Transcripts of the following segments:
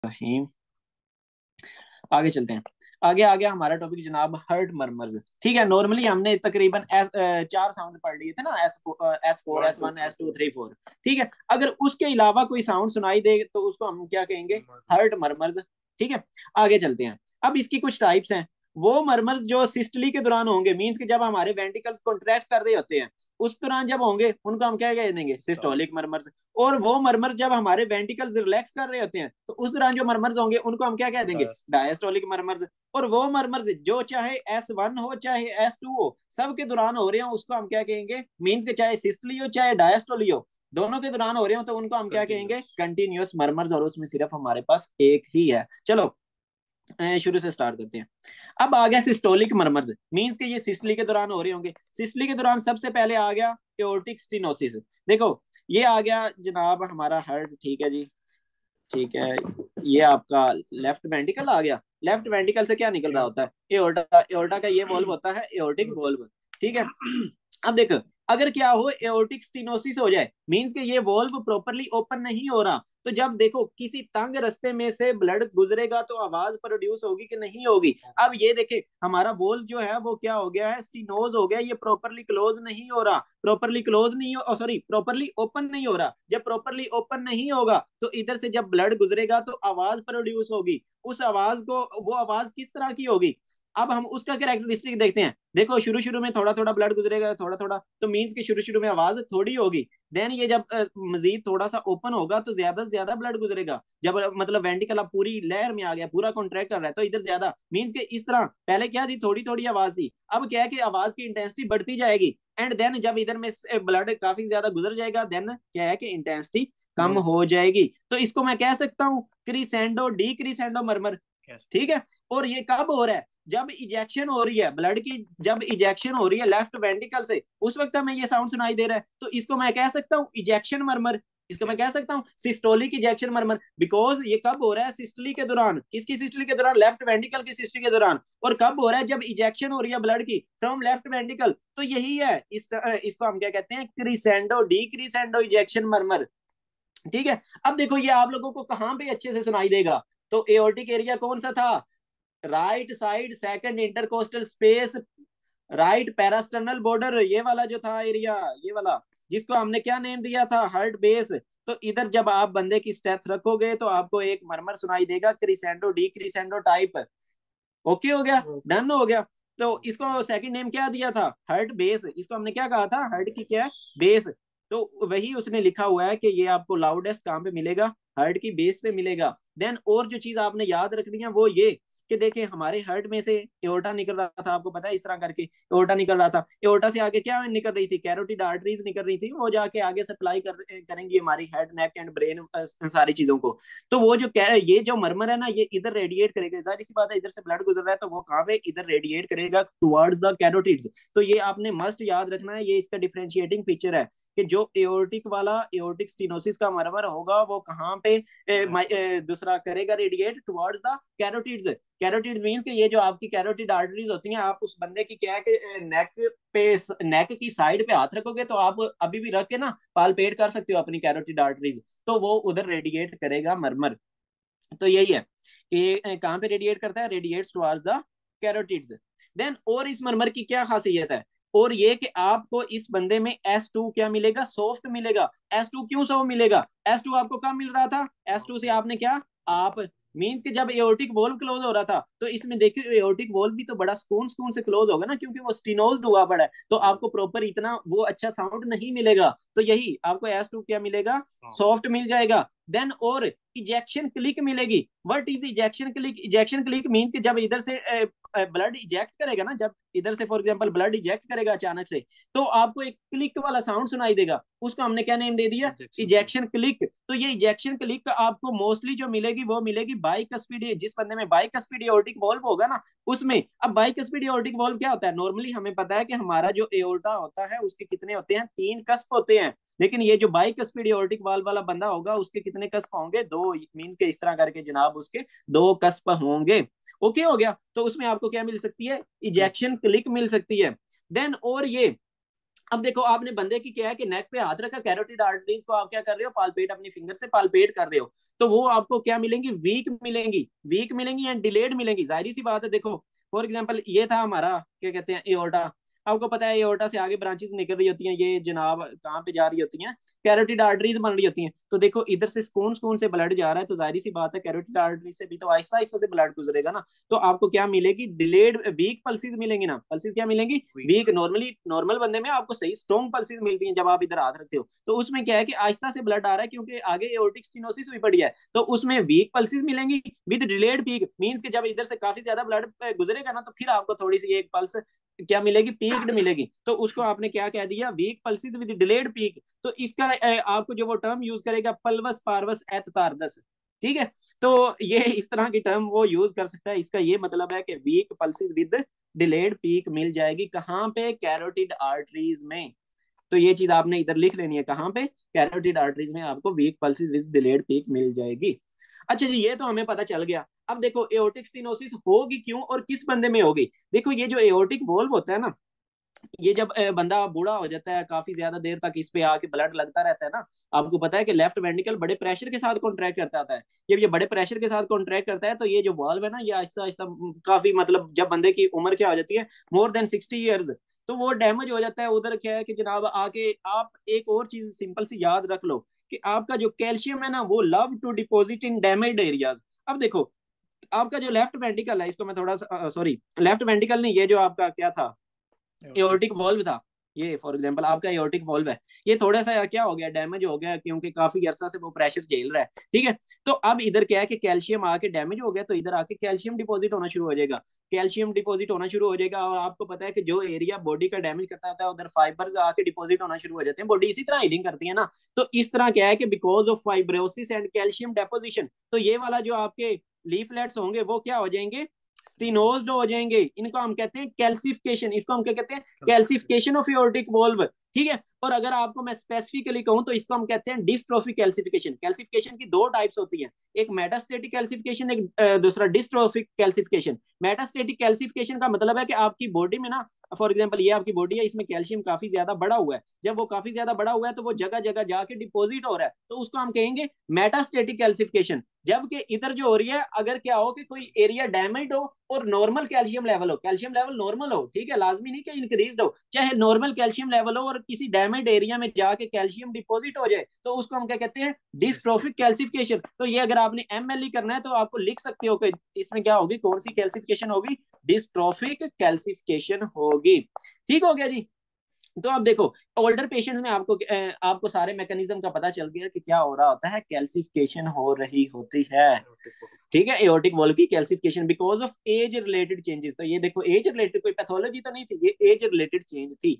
रहीम। आगे चलते हैं। आगे आ गया हमारा टॉपिक जनाब, हर्ट मर्मर्स। ठीक है, नॉर्मली हमने तकरीबन चार साउंड पढ़ लिए थे ना, एस फोर, S1, S2, 3, 4। ठीक है, अगर उसके अलावा कोई साउंड सुनाई दे तो उसको हम क्या कहेंगे? Heart murmurs. ठीक है, आगे चलते हैं। अब इसकी कुछ टाइप्स हैं। वो मर्मर्स जो सिस्टली के दौरान होंगे, मीन्स कि जब हमारे वेंटिकल्स कॉन्ट्रैक्ट कर रहे होते हैं उस दौरान जब होंगे उनको हम क्या कह देंगे? Systolic murmurs. और वो मर्मर जब हमारे वेंटिकल्स रिलैक्स कर रहे होते हैं तो उस दौरान जो मर्मर्स होंगे उनको हम क्या कह देंगे? Diastolic murmurs. और वो मर्मर्स जो चाहे S1 हो चाहे S2 हो, सब के दौरान हो रहे हो उसको हम क्या कहेंगे? मीन्स के चाहे सिस्टली हो चाहे डायस्टोली हो, दोनों के दौरान हो रहे हो तो उनको हम क्या कहेंगे? Continuous murmurs. और उसमें सिर्फ हमारे पास एक ही है। चलो शुरू से स्टार्ट करते हैं। अब आ गया सिस्टोलिक मर्मर्स, मींस के ये सिस्टली के दौरान हो रहे होंगे। सिस्टली के दौरान सबसे पहले आ गया एओर्टिक स्टेनोसिस। देखो, ये आ गया जनाब हमारा हार्ट। ठीक है जी, ठीक है। ये आपका लेफ्ट वेंट्रिकल आ गया। लेफ्ट वेंट्रिकल से क्या निकल रहा होता है? एओर्टा। एओर्टा का ये वॉल्व होता है एओर्टिक वॉल्व। ठीक है। अब देखो, अगर क्या हो एओर्टिक स्टेनोसिस हो जाए, मींस के ये वॉल्व प्रॉपरली ओपन नहीं हो रहा, तो जब देखो किसी तंग रास्ते में से ब्लड गुजरेगा तो आवाज प्रोड्यूस होगी कि नहीं होगी? अब ये देखे हमारा वॉल्व जो है वो क्या हो गया है? स्टीनोज हो गया। ये प्रॉपरली क्लोज नहीं हो रहा। प्रॉपरली क्लोज नहीं हो, सॉरी, प्रॉपरली ओपन नहीं हो रहा। जब प्रॉपरली ओपन नहीं होगा तो इधर से जब ब्लड गुजरेगा तो आवाज प्रोड्यूस होगी। उस आवाज को, वो आवाज किस तरह की होगी? अब हम उसका कैरेक्टरिस्टिक देखते हैं। देखो, शुरू शुरू में थोड़ा थोड़ा ब्लड गुजरेगा, थोड़ा थोड़ा, तो मीन्स कि शुरू शुरू में आवाज थोड़ी होगी। देन ये जब मजीद थोड़ा सा ओपन होगा तो ज्यादा से ज्यादा ब्लड गुजरेगा। जब मतलब वेंटिकल अब पूरी लहर में आ गया, पूरा कॉन्ट्रैक्ट कर रहा है, तो इधर ज्यादा, मीन्स के इस तरह पहले क्या थी? थोड़ी थोड़ी आवाज थी। अब क्या है कि आवाज की इंटेंसिटी बढ़ती जाएगी। एंड देन जब इधर में ब्लड काफी ज्यादा गुजर जाएगा, देन क्या है कि इंटेंसिटी कम हो जाएगी। तो इसको मैं कह सकता हूँ क्रीसेंडो डी क्रीसेंडो मरमर। ठीक है। और ये कब हो रहा है? जब इजेक्शन हो रही है ब्लड की, जब इजेक्शन हो रही है लेफ्ट वेंट्रिकल से, उस वक्त हमें ये साउंड सुनाई दे रहा है। तो इसको मैं कह सकता हूँ इजेक्शन मरमर। इसको मैं कह सकता हूँ सिस्टोलिक इजेक्शन मरमर। बिकॉज ये कब हो रहा है? सिस्टली के दौरान। किसकी सिस्टली के दौरान? लेफ्ट वेंट्रिकल की सिस्टली के दौरान। और कब हो रहा है? जब इजेक्शन हो रही है ब्लड की फ्रॉम लेफ्ट वेंट्रिकल। तो यही है इसको हम क्या कहते हैं? क्रीसेंडो डी क्रीसेंडो इजेक्शन मरमर। ठीक है। अब देखो, ये आप लोगों को कहां पे अच्छे से सुनाई देगा? तो एओर्टिक एरिया कौन सा था? Right side second intercostal space, right parasternal border, ये वाला जो था एरिया, ये वाला, जिसको हमने क्या नेम दिया था? Heart base. तो इधर जब आप बंदे की स्टेथ रखोगे तो आपको एक मरमर सुनाई देगा, crescendo D crescendo type. Okay हो गया, डन हो गया। तो इसको सेकंड नेम क्या दिया था? Heart base. इसको हमने क्या कहा था? हार्ट की क्या है? बेस। तो वही उसने लिखा हुआ है कि ये आपको लाउडेस्ट कहाँ पे मिलेगा? हार्ट की बेस पे मिलेगा। देन और जो चीज आपने याद रखनी है वो ये कि देखें, हमारे हार्ट में से एओर्टा निकल रहा था, आपको पता है, इस तरह करके एओर्टा निकल रहा था। एओर्टा से आगे क्या निकल रही थी? कैरोटिड आर्टरीज निकल रही थी। वो जाके आगे सप्लाई करेंगी हमारी हेड, नेक एंड ब्रेन, सारी चीजों को। तो वो जो ये जो मरमर है ना, ये इधर रेडिएट करेगा। जाहिर सी बात है, इधर से ब्लड गुजर रहा है तो वो कहाँ पे? इधर रेडिएट करेगा टुवर्ड्स द कैरोटिड्स। तो ये आपने मस्ट याद रखना है, ये इसका डिफरेंशिएटिंग फीचर है कि जो एओर्टिक वाला एओर्टिक स्टीनोसिस का मरमर होगा वो कहाँ पे दूसरा करेगा? Radiate towards the carotids. Carotid means कि ये जो आपकी कैरोटिड आर्टरीज होती हैं, आप उस बंदे की क्या है कि नेक की साइड पे हाथ रखोगे तो आप अभी भी रख के ना पालपेट कर सकते हो अपनी कैरोटिड आर्टरीज, तो वो उधर रेडिएट करेगा मरमर। तो यही है कि ये कहाँ पे रेडिएट करता है? Radiates towards the carotids. Then और इस मरमर की क्या खासियत है? और ये कि आपको इस बंदे में S2 क्या मिलेगा? सॉफ्ट मिलेगा। S2 क्यों सॉफ्ट मिलेगा? S2 आपको कब मिल रहा था? S2 से आपने क्या, आप, मींस कि जब एओर्टिक वॉल्व क्लोज हो रहा था तो इसमें देखिए एओर्टिक वॉल्व भी तो बड़ा सुकून सुकून से क्लोज होगा ना, क्योंकि वो स्टिनोज्ड हुआ पड़ा है, तो आपको प्रॉपर इतना वो अच्छा साउंड नहीं मिलेगा। तो यही आपको S2 क्या मिलेगा? सॉफ्ट मिल जाएगा। देन और इजेक्शन क्लिक मिलेगी। What is ejection click? Ejection click means कि जब इधर से ब्लड इजेक्ट करेगा ना, जब इधर से फॉर एग्जांपल ब्लड इजेक्ट करेगा अचानक से, तो आपको एक क्लिक वाला साउंड सुनाई देगा। उसको हमने क्या नेम दे दिया? Ejection click. तो ये इजेक्शन क्लिक आपको मोस्टली जो मिलेगी वो मिलेगी बाइकस्पिड। जिस बंदे में बाइकस्पिड एओर्टिक वॉल्व होगा ना उसमें। अब बाइकस्पिड एओर्टिक वॉल्व क्या होता है? नॉर्मली हमें पता है कि हमारा जो एओर्टा होता है उसके कितने होते हैं? 3 कस्प होते हैं। लेकिन ये जो बाइकस्पिड एओर्टिक वाल्व वाला बंदा होगा उसके कितने कस्प होंगे? 2। मींस के इस तरह करके जनाब उसके 2 कस्प होंगे। ओके हो गया। तो उसमें आपको क्या मिल सकती है? इजेक्शन क्लिक मिल सकती है। देन और ये अब देखो आपने बंदे की क्या है कि नेक पे हाथ रखा, कैरोटिड आर्टरीज को आप क्या कर रहे हो, पालपेट अपनी फिंगर से पालपेट कर रहे हो, तो वो आपको क्या मिलेंगी, वीक मिलेंगी, वीक मिलेंगी एंड डिलेड मिलेंगी। जाहिर सी बात है। देखो फॉर एग्जांपल ये था हमारा क्या कहते हैं एओर्टा, आपको पता है एओर्टा से आगे ब्रांचेस निकल रही होती हैं, ये जनाब कहाँ पे जा रही होती हैं, कैरोटिड आर्टरीज बन रही होती हैं। तो देखो इधर से कौन कौन से ब्लड जा रहा है, तो जाहिर सी बात है कैरोटिड आर्टरी से भी तो आहिस्ता आहिस्ता से ब्लड गुजरेगा ना। तो आपको क्या मिलेगी, डिलेड वीक पल्सेस मिलेंगी ना, पल्सेस क्या मिलेंगी, वीक। नॉर्मली नॉर्मल बंदे में आपको सही स्ट्रॉन्ग पल्सेस मिलती हैं जब आप इधर हाथ रखते हो, तो उसमें क्या है कि आहिस्ता से ब्लड आ रहा है क्योंकि आगे एओर्टिक स्टेनोसिस हुई पड़ी है, तो उसमें वीक पल्सेस मिलेंगी विद डिलेड पीक। मींस कि जब इधर से काफी ज्यादा ब्लड गुजरेगा ना, तो फिर आपको थोड़ी सी एक पल्स क्या मिलेगी, पीक्ड मिलेगी। तो उसको आपने क्या कह दिया, weak pulses with delayed peak. तो इसका आपको जो वो टर्म यूज करेगा, पल्वस पार्वस एत तारदस, ठीक है। तो ये इस तरह की टर्म वो यूज कर सकता है। इसका ये मतलब है कि weak pulses with delayed peak मिल जाएगी कहाँ पे, कैरोटिड आर्टरीज में। तो ये चीज आपने इधर लिख लेनी है, कहाँ पे, कैरोटिड आर्टरीज में आपको weak pulses with delayed peak मिल जाएगी। अच्छा जी, ये तो हमें पता चल गया। अब देखो एओर्टिक स्टेनोसिस होगी क्यों और किस बंदे में होगी। देखो ये जो एओर्टिक वॉल्व होता है ना, ये जब बंदा बूढ़ा हो जाता है, काफी ज्यादा देर तक इस पे आके ब्लड लगता रहता है ना, आपको पता है कि लेफ्ट वेंट्रिकल बड़े प्रेशर के साथ कॉन्ट्रैक्ट करता है। जब ये बड़े प्रेशर के साथ कॉन्ट्रैक्ट करता है, तो ये जो वाल्व है ना, ये आहिस्ता आहिस्ता काफी मतलब जब बंदे की उम्र क्या हो जाती है, मोर देन 60 ईयर्स, तो वो डैमेज हो जाता है। उधर क्या है कि जनाब आके आप एक और चीज सिंपल सी याद रख लो कि आपका जो कैल्शियम है ना, वो love to deposit in damaged areas. अब देखो आपका जो लेफ्ट वेंट्रिकल है, इसको मैं थोड़ा सा सॉरी, लेफ्ट वेंट्रिकल नहीं, ये जो आपका क्या था, एओर्टिक वॉल्व था। ये फॉर एग्जांपल आपका एओर्टिक वॉल्व है, ये थोड़ा सा क्या हो गया, डैमेज हो गया क्योंकि काफी अरसा से वो प्रेशर झेल रहा है, ठीक है। तो अब इधर क्या है कि कैल्शियम आके डैमेज हो गया, तो इधर आके कैल्शियम डिपॉजिट होना शुरू हो जाएगा, कैल्शियम डिपॉजिट होना शुरू हो जाएगा। और आपको पता है कि जो एरिया बॉडी का डैमेज करता होता है, उधर फाइबर्स आके डिपॉजिट होना शुरू हो जाते हैं। बॉडी इसी तरह हीलिंग करती है ना। तो इस तरह क्या है कि because of fibrosis and calcium deposition, तो ये वाला जो आपके लीफलेट्स होंगे वो क्या हो जाएंगे, स्टिनोज्ड हो जाएंगे। इनको हम कहते हैं कैल्सिफिकेशन, इसको हम क्या कहते हैं, कैल्सिफिकेशन ऑफ एओर्टिक वॉल्व, ठीक है। और अगर आपको मैं स्पेसिफिकली कहूं तो इसको हम कहते हैं डिस्ट्रोफिक कैल्सिफिकेशन। कैल्सिफिकेशन की दो टाइप्स होती हैं, एक मेटास्टेटिक कैल्सिफिकेशन, एक दूसरा डिस्ट्रोफिक कैल्सिफिकेशन। मेटास्टेटिक कैल्सिफिकेशन का मतलब है कि आपकी बॉडी में ना, फॉर एग्जांपल ये आपकी बॉडी है, इसमें कैल्शियम काफी ज्यादा बढ़ा हुआ है, जब वो काफी ज्यादा बढ़ा हुआ है तो वो जगह जगह जाके डिपोजिट हो रहा है, तो उसको हम कहेंगे मेटास्टेटिक कैल्सिफिकेशन। जबकि इधर जो हो रही है, अगर क्या हो कि कोई एरिया डैमेज हो और नॉर्मल कैल्शियम लेवल हो, कैल्शियम लेवल नॉर्मल हो, ठीक है, लाजमी नहीं कि इंक्रीज हो, चाहे नॉर्मल कैल्शियम लेवल हो और किसी डैमेज एरिया में जाके कैल्शियम डिपॉजिट हो जाए, तो उसको हम क्या कहते हैं, डिस्ट्रोफिक कैल्सिफिकेशन। तो ये अगर आपने एमएलई करना है तो आपको लिख सकते हो कि इसमें क्या होगी, कौन सी कैल्सिफिकेशन होगी, डिस्ट्रोफिक कैल्सिफिकेशन होगी। ठीक हो गया जी। तो आप देखो ओल्डर पेशेंट्स में आपको सारे मैकेनिज्म का पता चल गया कि क्या हो रहा होता है, कैल्सिफिकेशन हो रही होती है, ठीक है, एओर्टिक वॉल्व की calcification because of age related changes. तो ये देखो एज रिलेटेड कोई पैथोलॉजी तो नहीं थी, ये एज रिलेटेड चेंज थी।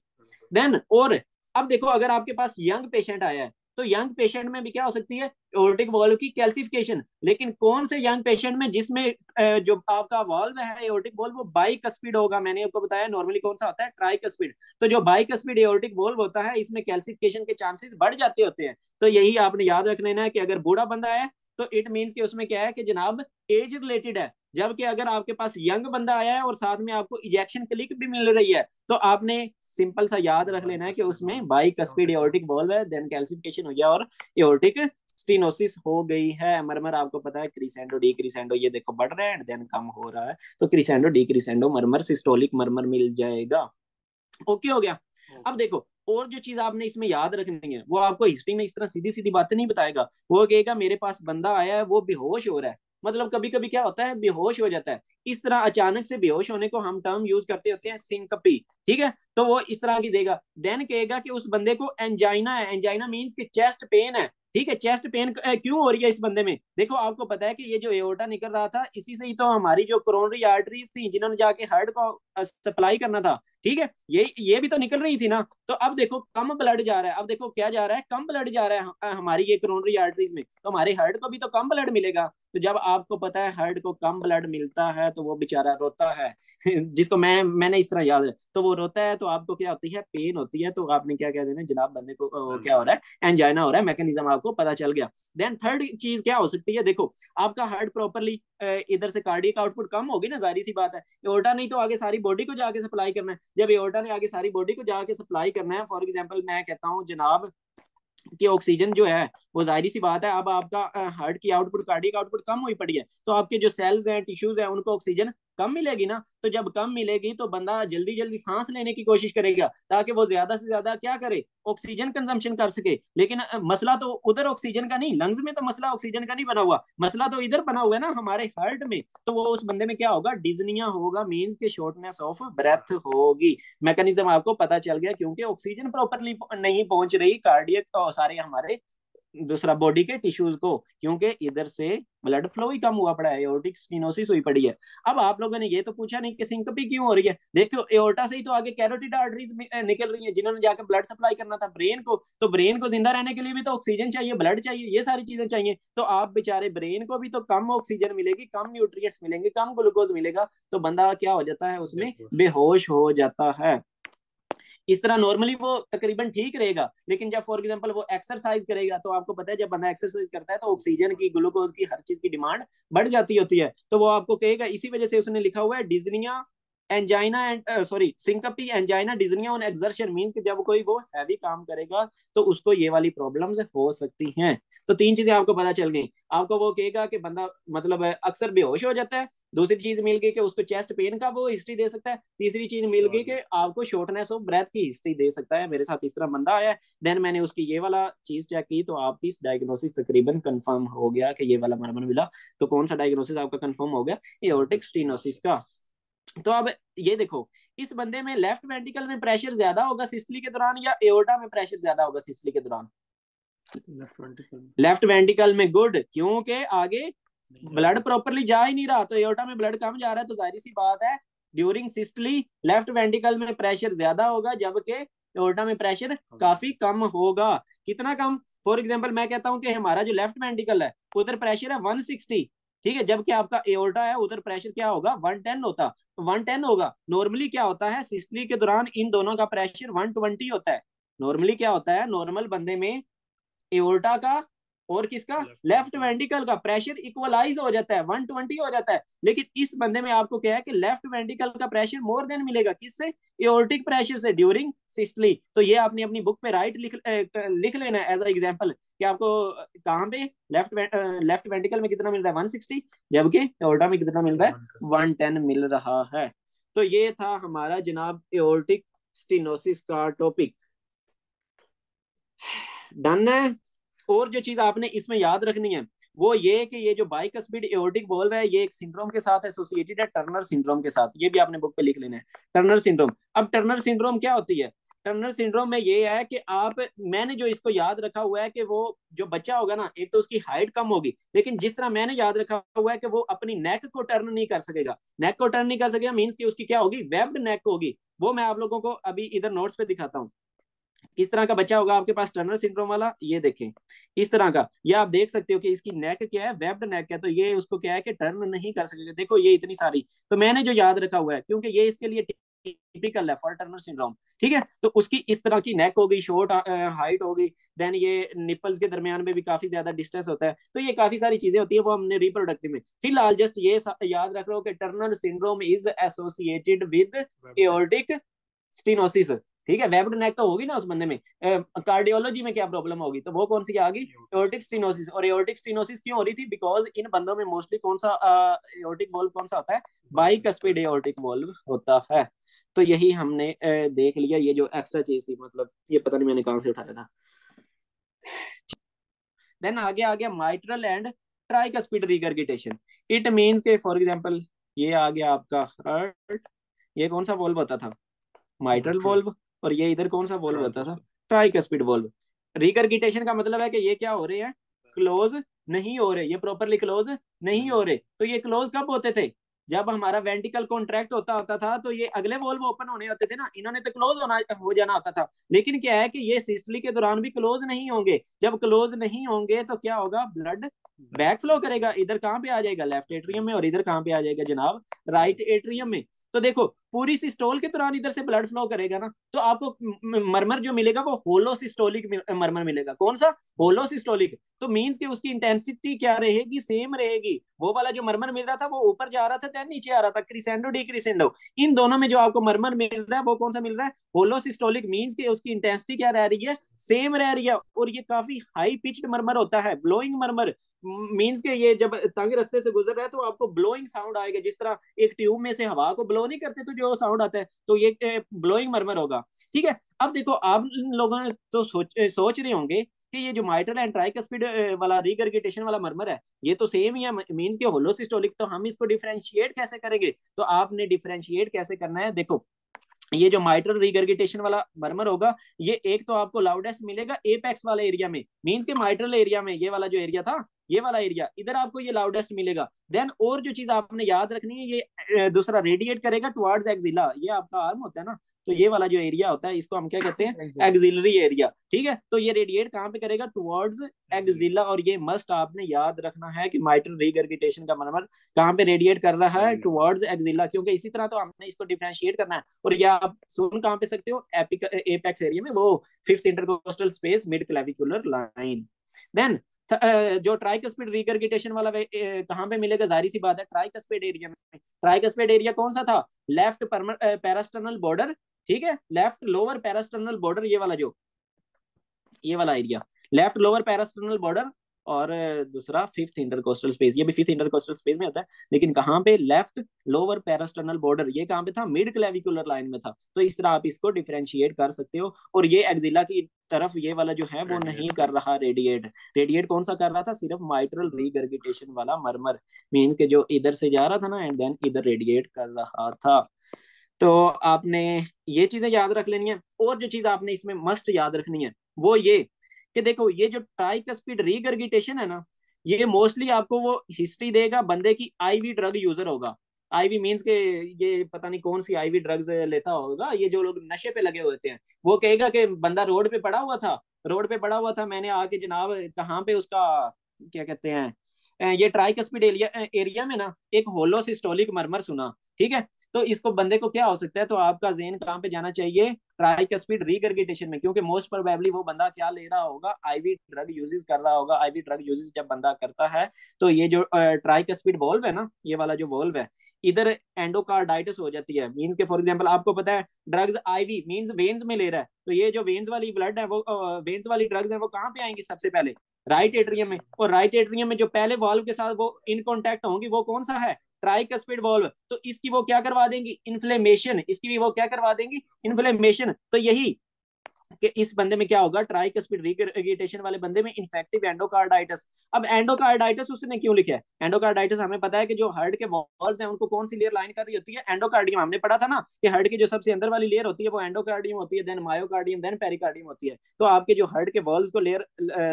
देन और अब देखो अगर आपके पास यंग पेशेंट आया है, तो यंग पेशेंट में भी क्या हो सकती है, एओर्टिक वॉल्व की कैल्सिफिकेशन। लेकिन कौन से यंग पेशेंट में, जिसमें जो आपका वॉल्व है एओर्टिक वॉल्व वो बाइकस्पिड होगा। मैंने आपको बताया नॉर्मली कौन सा होता है, ट्राइकस्पिड। तो जो बाइकस्पिड एओर्टिक वॉल्व होता है, इसमें कैल्सिफिकेशन के चांसेस बढ़ जाते होते हैं। तो यही आपने याद रख लेना है कि अगर बूढ़ा बंदा है तो इट मीन्स कि उसमें क्या है कि जनाब एज रिलेटेड है। जबकि अगर आपके पास यंग बंदा आया है और साथ में आपको इजेक्शन क्लिक भी मिल रही है, तो आपने सिंपल सा याद रख लेना है कि उसमें बाइकस्पिड एओर्टिक वॉल्व है, देन कैल्सिफिकेशन हो गया और एओर्टिक स्टीनोसिस हो गई है। मरमर आपको पता है क्रिसेंडो डी क्रिसेंडो, ये देखो बढ़ रहा है एंड देन कम हो रहा है, तो क्रिसेंडो डी क्रिसेंडो मरमर सिस्टोलिक मरमर मिल जाएगा। ओके हो गया। अब देखो और जो चीज आपने इसमें याद रखनी है, वो आपको हिस्ट्री में इस तरह सीधी सीधी बातें नहीं बताएगा। वो कहेगा मेरे पास बंदा आया है वो बेहोश हो रहा है, मतलब कभी कभी क्या होता है बेहोश हो जाता है, इस तरह अचानक से बेहोश होने को हम टर्म यूज करते होते हैं सिंकपी, ठीक है। तो वो इस तरह की देगा, देन कहेगा कि उस बंदे को एंजाइना है, एंजाइना मीन्स कि चेस्ट पेन है, ठीक है। चेस्ट पेन क्यों हो रही है इस बंदे में, देखो आपको पता है कि ये जो एओर्टा निकल रहा था, इसी से ही तो हमारी जो कोरोनरी आर्टरीज थी जिन्होंने जाके हार्ट को सप्लाई करना था, ठीक है, ये भी तो निकल रही थी ना। तो अब देखो कम ब्लड जा रहा है, अब देखो क्या जा रहा है, कम ब्लड जा रहा है हमारी ये कोरोनरी आर्टरीज में, तो हमारे हार्ट को भी तो कम ब्लड मिलेगा। तो जब आपको पता है हार्ट को कम ब्लड मिलता है तो वो बेचारा रोता है जिसको मैंने इस तरह याद है, तो वो रोता है तो आपको क्या होती है, पेन होती है। तो आपने क्या कह देना जनाब बंदे को क्या हो रहा है, एंजाइना हो रहा है, मैकेनिज्म आपको पता चल गया। देन थर्ड चीज क्या हो सकती है, देखो आपका हार्ट प्रॉपरली इधर से कार्डियक आउटपुट कम होगी ना, जाहिर सी बात है, एओर्टा नहीं तो आगे सारी बॉडी को जाके सप्लाई करना है। जब एओर्टा ने आगे सारी बॉडी को जाके सप्लाई करना है, फॉर एग्जाम्पल मैं कहता हूँ जनाब कि ऑक्सीजन जो है वो जाहिर सी बात है, अब आपका हार्ट की आउटपुट, कार्डियक आउटपुट कम हुई पड़ी है, तो आपके जो सेल्स हैं, टिश्यूज हैं, उनको ऑक्सीजन कम मिलेगी ना। तो जब कम मिलेगी तो बंदा जल्दी जल्दी सांस लेने की कोशिश करेगा ताकि वो ज्यादा से ज्यादा क्या करे, ऑक्सीजन कंजम्पशन कर सके। लेकिन मसला तो उधर ऑक्सीजन का नहीं, लंग्स में तो मसला ऑक्सीजन का नहीं बना हुआ, मसला तो इधर बना हुआ है ना हमारे हार्ट में। तो वो उस बंदे में क्या होगा, डिजनिया होगा, मीन्स के शॉर्टनेस ऑफ ब्रेथ होगी। मैकेनिज्म आपको पता चल गया, क्योंकि ऑक्सीजन प्रॉपरली नहीं पहुंच रही कार्डियक और सारे हमारे दूसरा बॉडी के टिश्यूज को, क्योंकि इधर से ब्लड फ्लो ही कम हुआ पड़ा है, एओर्टिक स्टेनोसिस हुई पड़ी है। अब आप लोगों ने ये तो पूछा नहीं कि सिंकपी क्यों हो रही है। देखो एओर्टा से ही तो आगे कैरोटिड आर्टरीज निकल रही है, जिन्होंने जाकर ब्लड सप्लाई करना था ब्रेन को। तो ब्रेन को जिंदा रहने के लिए भी तो ऑक्सीजन चाहिए, ब्लड चाहिए, ये सारी चीजें चाहिए। तो आप बेचारे ब्रेन को भी तो कम ऑक्सीजन मिलेगी, कम न्यूट्रिएंट्स मिलेंगे, कम ग्लूकोज मिलेगा, तो बंदा क्या हो जाता है, उसमें बेहोश हो जाता है। इस तरह नॉर्मली वो तकरीबन ठीक रहेगा, लेकिन जब फॉर एग्जांपल वो एक्सरसाइज करेगा, तो आपको पता है जब बंदा एक्सरसाइज करता है तो ऑक्सीजन की, ग्लूकोज की, हर चीज की डिमांड बढ़ जाती होती है। तो वो आपको कहेगा, इसी वजह से उसने लिखा हुआ है dyspnea angina and sorry syncope angina dyspnea on exertion, means कि जब कोई वो हैवी काम करेगा तो उसको ये वाली प्रॉब्लम्स हो सकती हैं। तो तीन चीजें आपको पता चल गई। आपको वो कहेगा कि बंदा मतलब अक्सर बेहोश हो जाता है, दूसरी चीज मिल गई कि उसको चेस्ट पेन का वो हिस्ट्री दे सकता है, तीसरी चीज मिल गई कि आपको शॉर्टनेस ऑफ ब्रेथ की हिस्ट्री दे सकता है। मेरे साथ इस तरह बंदा आया, देन मैंने उसकी ये वाला चीज चेक की, तो आपकी इस डायग्नोसिस तकरीबन कंफर्म हो गया कि ये वाला मरमर मिला। तो कौन सा डायग्नोसिस आपका कंफर्म हो गया, एओर्टिक स्टेनोसिस का। तो अब ये देखो, इस बंदे में लेफ्ट वेंट्रिकल में प्रेशर ज्यादा होगा सिस्टली के दौरान, या एओर्टा में प्रेशर ज्यादा होगा सिस्टली के दौरान? लेफ्ट वेंट्रिकल में। गुड, क्योंकि आगे ब्लड प्रॉपरली जा ही नहीं रहा, तो एओर्टा में ब्लड कम जा रहा है, तो जाहिर सी बात है ड्यूरिंग सिस्टली लेफ्ट वेंट्रिकल में प्रेशर ज्यादा होगा, जबकि एओर्टा में प्रेशर काफी कम होगा। कितना कम? फॉर एग्जांपल मैं कहता हूं कि हमारा जो लेफ्ट वेंट्रिकल है उधर प्रेशर है 160, ठीक है, जबकि आपका एओर्टा है उधर प्रेशर क्या होगा, 110 होता। 110 होगा। नॉर्मली क्या होता है सिस्टली के दौरान इन दोनों का प्रेशर 120 होता है। नॉर्मली क्या होता है, नॉर्मल बंदे में एओर्टा का और किसका, लेफ्ट वेंट्रिकल का प्रेशर इक्वलाइज हो जाता है, 120 हो जाता है। लेकिन इस बंदे में आपको क्या है कि लेफ्ट वेंट्रिकल का प्रेशर मोर देन मिलेगा, किससे, एओर्टिक प्रेशर से ड्यूरिंग सिस्टली। तो ये आपने अपनी बुक पे राइट लिख लेना है एज अ एग्जांपल कि आपको कहाँ पे लेफ्ट वेंट्रिकल में कितना मिल रहा है, 160, जबकि एओर्टा में कितना मिल रहा है, 110 मिल रहा है। तो ये था हमारा जनाब एओर्टिक स्टेनोसिस का टॉपिक। डन है। और जो चीज आपने इसमें याद रखनी है वो ये कि ये जो बाइकस्पिड एओर्टिक वॉल्व है, ये एक सिंड्रोम के साथ एसोसिएटेड है, टर्नर सिंड्रोम के साथ। ये भी आपने बुक पे लिख लेना है, टर्नर सिंड्रोम। अब टर्नर सिंड्रोम क्या होती है? टर्नर सिंड्रोम में ये है कि मैंने जो इसको याद रखा हुआ है कि वो जो बच्चा होगा ना, एक तो उसकी हाइट कम होगी, लेकिन जिस तरह मैंने याद रखा हुआ है कि वो अपनी नेक को टर्न नहीं कर सकेगा। नेक को टर्न नहीं कर सकेगा मीन्स कि उसकी क्या होगी, वेब्ड नेक होगी। वो मैं आप लोगों को अभी इधर नोट्स पे दिखाता हूँ। किस तरह का बच्चा होगा आपके पास टर्नर सिंड्रोम वाला, ये देखें इस तरह का। ये आप देख सकते हो कि इसकी नेक क्या है, वेब्ड नेक है, तो ये उसको क्या है कि टर्न नहीं कर सकेगा। देखो ये इतनी सारी, तो मैंने जो याद रखा हुआ है, क्योंकि ये इसके लिए टिपिकल है फॉर टर्नर सिंड्रोम, ठीक है। तो उसकी इस तरह की नेक होगी, शॉर्ट हाइट होगी, देन ये निपल्स के दरमियान में भी काफी ज्यादा डिस्टेंस होता है। तो ये काफी सारी चीजें होती है, वो हमने रिप्रोडक्टिव में। फिलहाल जस्ट ये याद रख लो कि Turner syndrome is associated with aortic stenosis, ठीक है। वेब्ड नेक तो होगी ना उस बंदे में। कार्डियोलॉजी में क्या प्रॉब्लम होगी, तो वो कौन सी आ गई, एओर्टिक स्टेनोसिस। और एओर्टिक स्टेनोसिस क्यों हो रही थी, बिकॉज इन बंदों में मोस्टली कौन सा एओर्टिक वॉल्व कौन सा होता है, बाइकस्पिड एओर्टिक वॉल्व होता है। तो यही हमने देख लिया, ये जो एक्स्ट्रा चीज थी, मतलब ये पता नहीं मैंने कहां से उठाया था। देन आगे आ गया mitral and tricuspid regurgitation. It means के फॉर एग्जाम्पल ये आ गया आपका हार्ट, ये कौन सा वॉल्व होता था, माइट्रल वॉल्व, और ये इधर कौन सा वॉल्व होता था, ट्राइकस्पिड वॉल्व। रिगर्गिटेशन का मतलब है कि ये क्या हो रहे हैं, क्लोज नहीं हो रहे, ये प्रॉपरली क्लोज नहीं हो रहे। तो ये क्लोज कब होते थे, जब हमारा वेंटिकल कॉन्ट्रैक्ट होता था, तो ये अगले वॉल्व ओपन होने होते थे ना, इन्होंने तो क्लोज होना हो जाना होता था। लेकिन क्या है कि ये सिस्टली के दौरान भी क्लोज नहीं होंगे। जब क्लोज नहीं होंगे तो क्या होगा, ब्लड बैक फ्लो करेगा। इधर कहाँ पे आ जाएगा, लेफ्ट एट्रियम में, और इधर कहाँ पे आ जाएगा जनाब, राइट एट्रियम में। तो देखो पूरी सिस्टोल के दौरान इधर से ब्लड फ्लो करेगा ना, तो आपको मरमर जो मिलेगा वो होलो सिस्टोलिक मरमर मिलेगा। कौन सा? होलो सिस्टोलिक। तो मींस कि उसकी इंटेंसिटी क्या रहेगी? सेम रहेगी। वो वाला जो मरमर मिल रहा था वो ऊपर जा रहा था, देन नीचे आ रहा था, क्रिसेंडो डिक्रिसेंडो। इन दोनों में जो आपको मरमर मिल रहा है वो कौन सा मिल रहा है? होलो सिस्टोलिक। मींस कि उसकी इंटेंसिटी क्या रह रही है? सेम रह रही है। और ये काफी हाई पिच्ड मरमर होता है, ब्लोइंग मरमर। मीन्स के ये जब तंग रास्ते से गुजर रहा है तो आपको ब्लोइंग साउंड आएगा, जिस तरह एक ट्यूब में से हवा को ब्लो नहीं करते तो जो साउंड आता है, तो ये ब्लोइंग मरमर होगा। ठीक है। अब देखो, आप लोगों ने तो सोच रहे होंगे कि ये जो माइट्रल एंड ट्राइकस्पिड वाला रिगर्गिटेशन वाला मरमर है, ये तो सेम ही है, मींस के होलोसिस्टोलिक। तो हम इसको डिफरेंशिएट कैसे करेंगे? तो आपने डिफरेंशिएट कैसे करना है, देखो, ये जो माइट्रल रिगर्गिटेशन वाला मरमर होगा, ये एक तो आपको लाउडेस्ट मिलेगा एपेक्स वाले एरिया में, मींस के माइट्रल एरिया में, ये वाला जो एरिया था, ये वाला एरिया, इधर आपको ये लाउडेस्ट मिलेगा। देन और जो चीज आपने याद रखनी है, ये दूसरा रेडिएट करेगा टुवर्ड्स एक्सिला। ये आपका आर्म होता है ना, तो ये वाला जो एरिया होता है इसको हम क्या कहते हैं? Axillary area. ठीक है। तो ये रेडिएट कहाँ पे करेगा? Towards axilla. और ये मस्ट आपने याद रखना है कि माइट्रल रिगर्गिटेशन का मरमर कहाँ पे रेडिएट कर रहा है? Towards axilla. क्योंकि इसी तरह तो हमने इसको डिफरेंशिएट करना है। और ये आप सुन कहाँ पे सकते हो? एपेक्स एरिया में, वो fifth intercostal space mid clavicular line. Then जो ट्राइकस्पिड रिगर्गिटेशन वाला कहाँ पे मिलेगा? जाहिर सी बात है ट्राइकस्पिड एरिया में। ट्राइकस्पिड एरिया कौन सा था? Left parasternal border. ठीक है। लेफ्ट लोअर पैरास्टर्नल बॉर्डर, ये वाला जो, ये वाला area, left lower parasternal border. और दूसरा फिफ्थ इंटरकोस्टल स्पेस, ये भी फिफ्थ इंटरकोस्टल स्पेस में होता है, लेकिन कहाँ पे? Left lower parasternal border. ये कहाँ पे था? मिड क्लेविकुलर लाइन में था। तो इस तरह आप इसको डिफरेंशिएट कर सकते हो। और ये एक्सिला की तरफ ये वाला जो है वो नहीं कर रहा रेडिएट। रेडिएट कौन सा कर रहा था? सिर्फ माइट्रल रिगर्गिटेशन वाला मरमर, मीन के जो इधर से जा रहा था ना, एंड देन इधर रेडिएट कर रहा था। तो आपने ये चीजें याद रख लेनी है। और जो चीज आपने इसमें मस्ट याद रखनी है वो ये कि देखो, ये जो ट्राइकस्पिड रिगर्गिटेशन है ना, ये मोस्टली आपको वो हिस्ट्री देगा बंदे की आईवी ड्रग यूजर होगा। आईवी मींस के ये पता नहीं कौन सी आईवी ड्रग्स लेता होगा, ये जो लोग नशे पे लगे होते हैं। वो कहेगा कि बंदा रोड पे पड़ा हुआ था, रोड पे पड़ा हुआ था, मैंने आके जनाब कहाँ पे उसका क्या कहते हैं, ये ट्राइकस्पिड एरिया एरिया में ना एक होलोसिस्टोलिक मरमर सुना। ठीक है। तो इसको बंदे को क्या हो सकता है? तो आपका जेन कहाँ पे जाना चाहिए? ट्राइकस्पिड रिगर्गिटेशन में। क्योंकि मोस्ट प्रोबेबली वो बंदा क्या ले रहा होगा? आईवी ड्रग यूजेस कर रहा होगा। आईवी ड्रग यूजेस जब बंदा करता है तो ये जो ट्राइकस्पिड वॉल्व है ना, ये वाला जो वॉल्व है, इधर एंडोकार्डाइटिस हो जाती है। मींस के फॉर एग्जांपल आपको पता है ड्रग्स आईवी मींस वेन्स में ले रहा है, तो ये जो वेन्स वाली ब्लड है वो वेन्स वाली ड्रग्स है वो कहाँ पे आएंगी? सबसे पहले राइट एट्रियम में। और राइट एट्रियम में जो पहले वॉल्व के साथ वो इन कॉन्टेक्ट होंगी वो कौन सा है? Tricuspid valve. तो इसकी वो क्या करवा देंगी? इन्फ्लेमेशन। इसकी भी वो क्या करवा देंगी? इन्फ्लेमेशन। तो यही कि इस बंदे में क्या होगा? ट्राइकस्पिड रिगर्गिटेशन वाले बंदे में इन्फेक्टिव एंडोकार्डाइटिस। अब एंडोकार्डाइटिस उसने क्यों लिखा है? एंडोकार्डाइटिस हमें पता है कि जो हार्ट के वॉल्व हैं उनको कौन सी लेयर लाइन कर रही होती है? एंडोकार्डियम। हमने पढ़ा था ना कि हार्ट की जो सबसे अंदर वाली लेयर होती है वो एंडोकार्डियम होती है, देन मायोकार्डियम, देन पेरिकार्डियम होती है। तो आपके जो हार्ट के वॉल्व को लेयर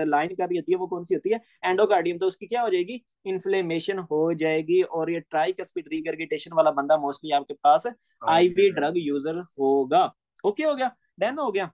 लाइन कर रही होती है वो कौन सी होती है? एंडोकार्डियम। तो उसकी क्या हो जाएगी? इन्फ्लेमेशन हो जाएगी। और ये ट्राइकस्पिड रिगर्गिटेशन वाला बंदा मोस्टली आपके पास आईवी ड्रग यूजर होगा। ओके हो गया? डन हो गया?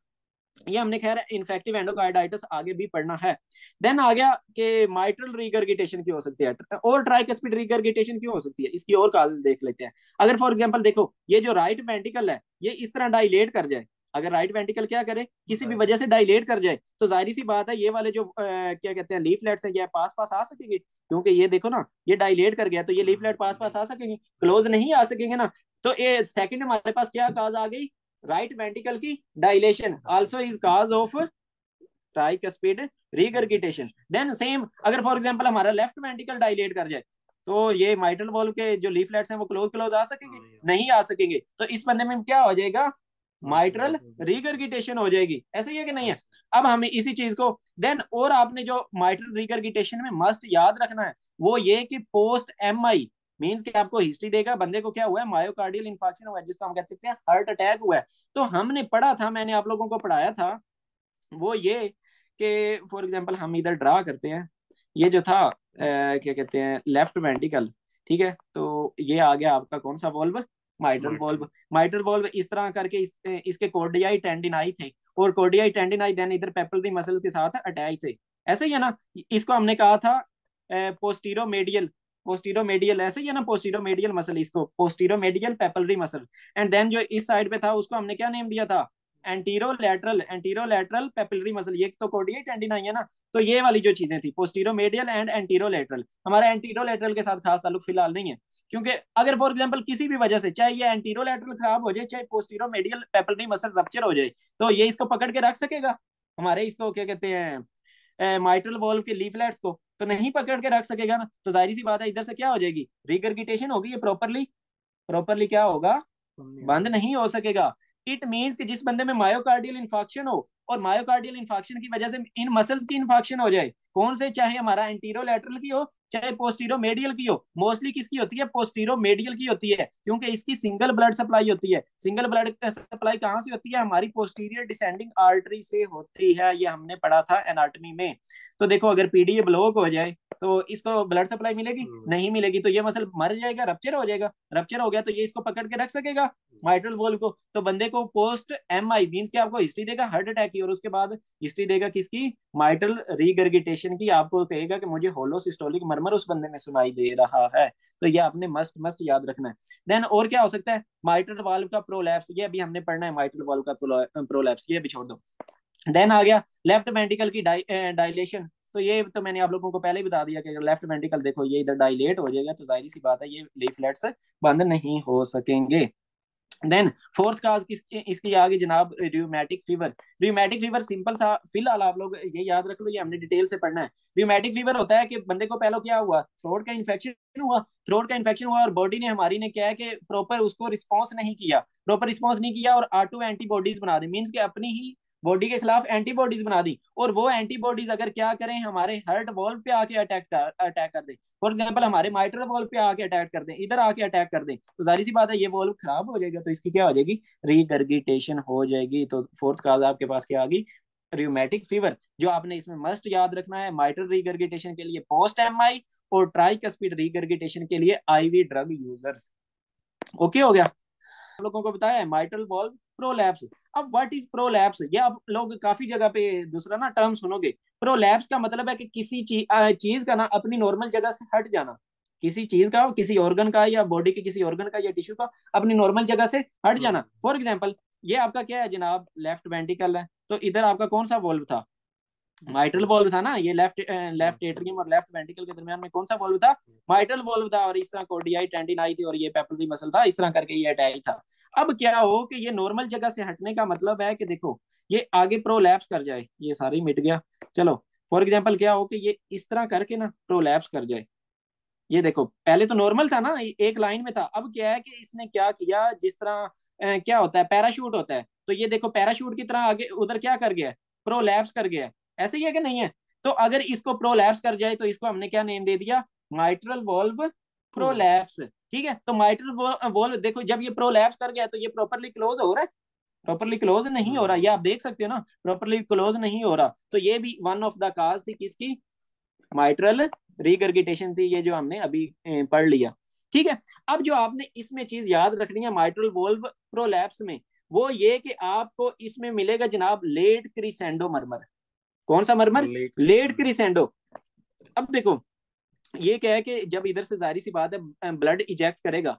ये हमने खैर इन्फेक्टिव एंडोकार्डाइटिस आगे भी पढ़ना है। देन आ गया कि माइट्रल रिगर्गिटेशन क्यों हो सकती है और ट्राइकस्पिड रिगर्गिटेशन क्यों हो सकती है, इसकी और काजेस देख लेते हैं। अगर फॉर एग्जांपल देखो, ये जो राइट वेंटिकल है ये इस तरह डायलेट कर जाए, अगर राइट वेंटिकल क्या करे? किसी भी वजह से डायलेट कर जाए, तो जाहिर सी बात है ये वाले जो क्या कहते हैं लीफलेट्स हैं, ये पास पास आ सकेंगे? क्योंकि ये देखो ना, ये डायलेट कर गया, तो ये लीफलेट पास पास आ सकेंगे? क्लोज नहीं आ सकेंगे ना। तो ये सेकंड हमारे पास क्या काज आ गई? राइट वेंटिकल की dilation also is cause of tricuspid regurgitation. Then same अगर फॉर एग्जांपल हमारा लेफ्ट वेंटिकल डायलेट कर जाए, तो ये माइट्रल वॉल्व के जो लीफलेट्स हैं वो क्लोज क्लोज आ सकेंगे? नहीं आ सकेंगे। तो इस बंदे में क्या हो जाएगा? माइट्रल रिगर्गिटेशन हो जाएगी। ऐसे ही है कि नहीं है? अब हमें इसी चीज को देन और आपने जो माइट्रल रिगर्गिटेशन में मस्ट याद रखना है वो ये कि पोस्ट एम आई मीन्स कि आपको हिस्ट्री देगा बंदे को क्या हुआ है? मायोकार्डियल इंफार्क्शन हुआ है, जिसको हम कहते हैं हार्ट अटैक हुआ है। तो हमने पढ़ा था, मैंने आप लोगों को पढ़ाया था वो ये कि फॉर एग्जांपल हम इधर ड्रा करते हैं, ये जो था क्या कहते हैं लेफ्ट वेंटिकल। ठीक है। तो ये आ गया आपका कौन सा valve? Mitral valve. Mitral valve इस तरह करके इसके कोर्डियाई टेंडिनाई थे, और कोर्डियाई टेंडिनाई देन इधर पेपलरी मसल के साथ अटैच थे। ऐसे ही है ना? इसको हमने कहा था पोस्टीरो मेडियल पोस्टीरोमेडियल ऐसे ही है ना, पोस्टीरोमेडियल मसल, इसको पोस्टीरोमेडियल पेपलरी मसल। एंड देन जो इस साइड पे था उसको हमने क्या नेम दिया था, एंटीरोलैटरल पेपिलरी मसल। ये तो कोडियई टेंडिनाई है ना। तो ये वाली जो चीजें थी पोस्टीरोमेडियल एंड एंटीरोलैटरल, हमारा एंटीरोलैटरल के साथ खास ताल्लुक फिलहाल नहीं है, क्योंकि अगर फॉर एग्जांपल किसी भी वजह से चाहे ये एंटीरोलैटरल खराब हो जाए, चाहे पोस्टीरोमेडियल पेपिलरी मसल रप्चर हो जाए, तो ये इसको पकड़ के रख सकेगा हमारे, इसको क्या कहते हैं, माइट्रल वॉल्व के लीफलेट्स को, तो नहीं पकड़ के रख सकेगा ना। तो जाहिर सी बात है इधर से क्या हो जाएगी, रिगर्गिटेशन होगी, ये प्रॉपरली प्रॉपरली क्या होगा, बंद नहीं हो सकेगा। इट मीन्स कि जिस बंदे में मायोकार्डियल इंफाक्शन हो, और मायोकार्डियल इंफाक्शन की वजह से इन मसल्स की इंफाक्शन हो जाए, कौन से, चाहे हमारा एंटीरोलैटरल की हो चाहे पोस्टीरोमेडियल की हो, मोस्टली किसकी होती है, पोस्टीरोमेडियल की होती है, क्योंकि इसकी सिंगल ब्लड सप्लाई होती है। सिंगल ब्लड सप्लाई कहां से होती है, हमारी पोस्टीरियर डिसेंडिंग आर्टरी से होती है, ये हमने पढ़ा था एनाटॉमी में। तो देखो अगर पीडीए ब्लॉक हो जाए तो इसको ब्लड सप्लाई मिलेगी, नहीं मिलेगी, तो ये मसल मर जाएगा, रप्चर हो जाएगा। रप्चर हो गया तो ये इसको पकड़ के रख सकेगा माइट्रल वॉल्व को। तो बंदे को पोस्ट एम आई मीन्स कि आपको हिस्ट्री देगा हार्ट अटैक की, और उसके बाद हिस्ट्री देगा किसकी, माइट्रल रीगर्गिटेशन की। आपको कहेगा कि मुझे होलोसिस्टोलिक मरमर उस बंदे में सुनाई दे रहा है। तो ये आपने मस्ट मस्ट याद रखना है। देन और क्या हो सकता है, माइट्रल वाल्व का प्रोलैप्स, ये अभी हमने पढ़ना है, माइट्रल वाल्व का प्रोलैप्स, ये भी छोड़ दो। देन आ गया लेफ्ट वेंटिकल की डायलेशन। तो ये तो मैंने आप लोगों को पहले ही बता दिया कि लेफ्ट वेंटिकल देखो ये इधर डायलेट हो जाएगा, तो जाहिर सी बात है ये लीफलेट्स बंद नहीं हो सकेंगे। देन फोर्थ काज इसकी आगे जनाब रियूमेटिक फीवर। रियूमेटिक फीवर सिंपल सा फिलहाल आप लोग ये याद रख लो, ये हमने डिटेल से पढ़ना है। रियूमेटिक फीवर होता है कि बंदे को पहले क्या हुआ, थ्रोट का इन्फेक्शन हुआ, थ्रोट का इन्फेक्शन हुआ और बॉडी ने हमारी ने क्या है कि प्रॉपर उसको रिस्पॉन्स नहीं किया, प्रॉपर रिस्पॉन्स नहीं किया और ऑटो एंटीबॉडीज बना दी, मीन्स कि अपनी ही बॉडी के खिलाफ एंटीबॉडीज बना दी। और वो एंटीबॉडीज अगर क्या करें, हमारे हार्ट वॉल्व पे आके अटैक कर दे, फॉर एग्जाम्पल हमारे माइट्रल वॉल्व पे आके अटैक कर दें, इधर आके अटैक कर दें, तो जाहिर सी बात है ये वॉल्व खराब हो जाएगा, तो इसकी क्या हो जाएगी, रीगर्गिटेशन हो जाएगी। तो फोर्थ काज आपके पास क्या आ गई, रियूमेटिक फीवर। जो आपने इसमें मस्ट याद रखना है, माइट्रल रीगर्गिटेशन के लिए पोस्ट एमआई, और ट्राइकस्पिड रीगर्गिटेशन के लिए आईवी ड्रग यूजर्स। ओके हो गया। आप लोगों को बताया है माइट्रल वॉल्व प्रोलैप्स। अब व्हाट इज प्रोलैप्स, ये आप लोग काफी जगह पे दूसरा ना टर्म सुनोगे। प्रोलैप्स का मतलब है कि किसी चीज का ना अपनी नॉर्मल जगह से हट जाना, किसी चीज का, किसी ऑर्गन का या बॉडी के किसी ऑर्गन का या टिश्यू का अपनी नॉर्मल जगह से हट जाना। फॉर एग्जाम्पल ये आपका क्या है जनाब, लेफ्ट वेंटिकल है, तो इधर आपका कौन सा वॉल्व था, माइट्रल वॉल्व था ना, ये लेफ्ट एट्रियम और लेफ्ट वेंटिकल के दरमियान में कौन सा वॉल्व था, माइट्रल वॉल्व था। और इस तरह कोर्डियाई टेंडिनाई थी और ये पेपल्री मसल था, इस तरह करके ये अटैच था। अब क्या हो कि ये नॉर्मल जगह से हटने का मतलब है कि देखो ये आगे प्रोलैप्स कर जाए, ये सारी मिट गया। चलो फॉर एग्जाम्पल क्या हो कि ये इस तरह करके ना प्रोलैप्स कर जाए। ये देखो पहले तो नॉर्मल था ना, एक लाइन में था, अब क्या है कि इसने क्या किया, जिस तरह क्या होता है पैराशूट होता है, तो ये देखो पैराशूट की तरह आगे उधर क्या कर गया, प्रोलैप्स कर गया। ऐसे ही है कि नहीं है। तो अगर इसको प्रोलैप्स कर जाए तो इसको हमने क्या नेम दे दिया, माइट्रल वॉल्व प्रोलैप्स। ठीक है, तो माइट्रल वॉल्व देखो जब ये प्रोलैप्स कर गया तो ये प्रॉपरली क्लोज हो रहा है, प्रॉपरली क्लोज नहीं हो रहा, ये आप देख सकते हो ना, प्रॉपरली क्लोज नहीं हो रहा। तो ये भी वन ऑफ द काज थी किसकी, माइट्रल रिगर्गिटेशन थी, ये जो हमने अभी पढ़ लिया। ठीक है, अब जो आपने इसमें चीज याद रखनी है माइट्रल वॉल्व प्रोलैप्स में, वो ये कि आपको इसमें मिलेगा जनाब लेट क्रिसेंडो मरमर। कौन सा मरमर, लेट क्रिसेंडो। अब देखो ये क्या है कि जब इधर से जाहिर सी बात है ब्लड इजेक्ट करेगा,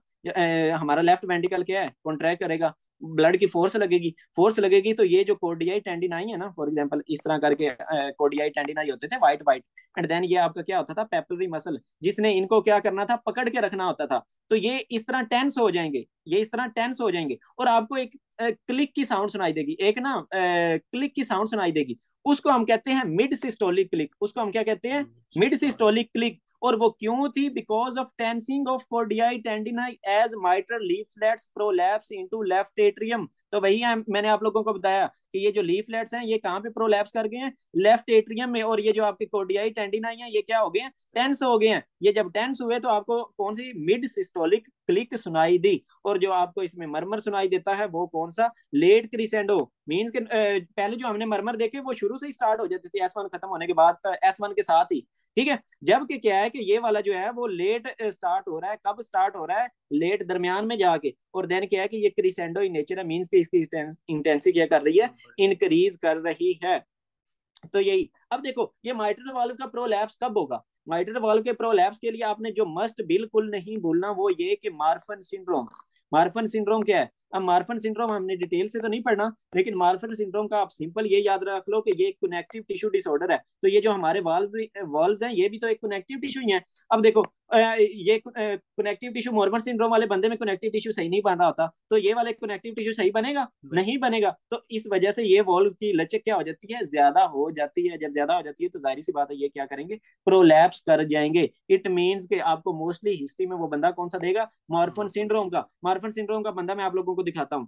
हमारा लेफ्ट वेंटिकल क्या है, कॉन्ट्रैक्ट करेगा, ब्लड की फोर्स लगेगी, फोर्स लगेगी, तो ये जो कोर्डियाई टेंडिनाई है ना, फॉर एग्जांपल इस तरह करके कोर्डियाई टेंडिनाई होते थे वाइट वाइट, एंड देन ये आपका क्या होता था, पेपलरी मसल, जिसने इनको क्या करना था, पकड़ के रखना होता था। तो ये इस तरह टेंस हो जाएंगे, ये इस तरह टेंस हो जाएंगे, और आपको एक क्लिक की साउंड सुनाई देगी, एक ना क्लिक की साउंड सुनाई देगी, उसको हम कहते हैं मिड सिस्टोलिक क्लिक, उसको हम क्या कहते हैं, मिड सिस्टोलिक क्लिक। और वो क्यों थी, because of tensing of chordae tendineae as mitral leaflets prolapse into left atrium. तो वही है, मैंने आप लोगों को बताया कि ये जो लीफलेट्स हैं ये कहां पे प्रोलैप्स कर गए हैं, लेफ्ट एट्रियम में, और ये जो आपके कोर्डियाई टेंडिनाई है ये क्या हो गए हैं, टेंस हो गए हैं। ये जब टेंस हुए तो आपको कौन सी मिड सिस्टोलिक क्लिक सुनाई दी, और जो आपको इसमें मरमर सुनाई देता है वो कौन सा, लेट क्रिसेंडो। मीन्स के पहले जो हमने मरमर देखे वो शुरू से ही स्टार्ट हो जाते थे S1 खत्म होने के बाद, S1 के साथ ही। ठीक है, जबकि क्या है कि ये वाला जो है वो लेट स्टार्ट हो रहा है, कब स्टार्ट हो रहा है, लेट दरमियान में जाके, और देन क्या है कि ये क्रिसेंडो इन नेचर है, मींस कि इसकी इंटेंसिटी क्या कर रही है, इंक्रीज कर रही है। तो यही, अब देखो ये माइट्रल वाल्व का प्रोलैप्स कब होगा, माइट्रल वाल्व के प्रोलैप्स के लिए आपने जो मस्ट बिल्कुल नहीं भूलना वो ये कि मार्फन सिंड्रोम। मार्फन सिंड्रोम क्या है? अब मार्फन सिंड्रोम हमने डिटेल से तो नहीं पढ़ना, लेकिन मार्फन सिंड्रोम का आप सिंपल ये याद रख लो कि ये एक कनेक्टिव टिश्यू डिसऑर्डर है। तो ये जो हमारे वाल्व्स हैं ये भी तो एक कनेक्टिव टिश्यू ही है। अब देखो ये कनेक्टिव टिश्यू, मॉर्फन सिंड्रोम वाले बंदे में कनेक्टिव टिश्यू सही नहीं बन रहा होता, तो ये वाले कनेक्टिव टिश्यू सही बनेगा? नहीं बनेगा। तो इस वजह से ये वॉल्व की लचक क्या हो जाती है? ज्यादा हो जाती है। जब ज्यादा हो जाती है तो जाहिर सी बात है ये क्या करेंगे? प्रोलैप्स कर जाएंगे। इट मींस कि आपको मोस्टली हिस्ट्री में वो बंदा कौन सा देगा? मॉर्फन सिंड्रोम का। मॉर्फन सिंड्रोम का बंदा मैं आप लोगों को दिखाता हूँ।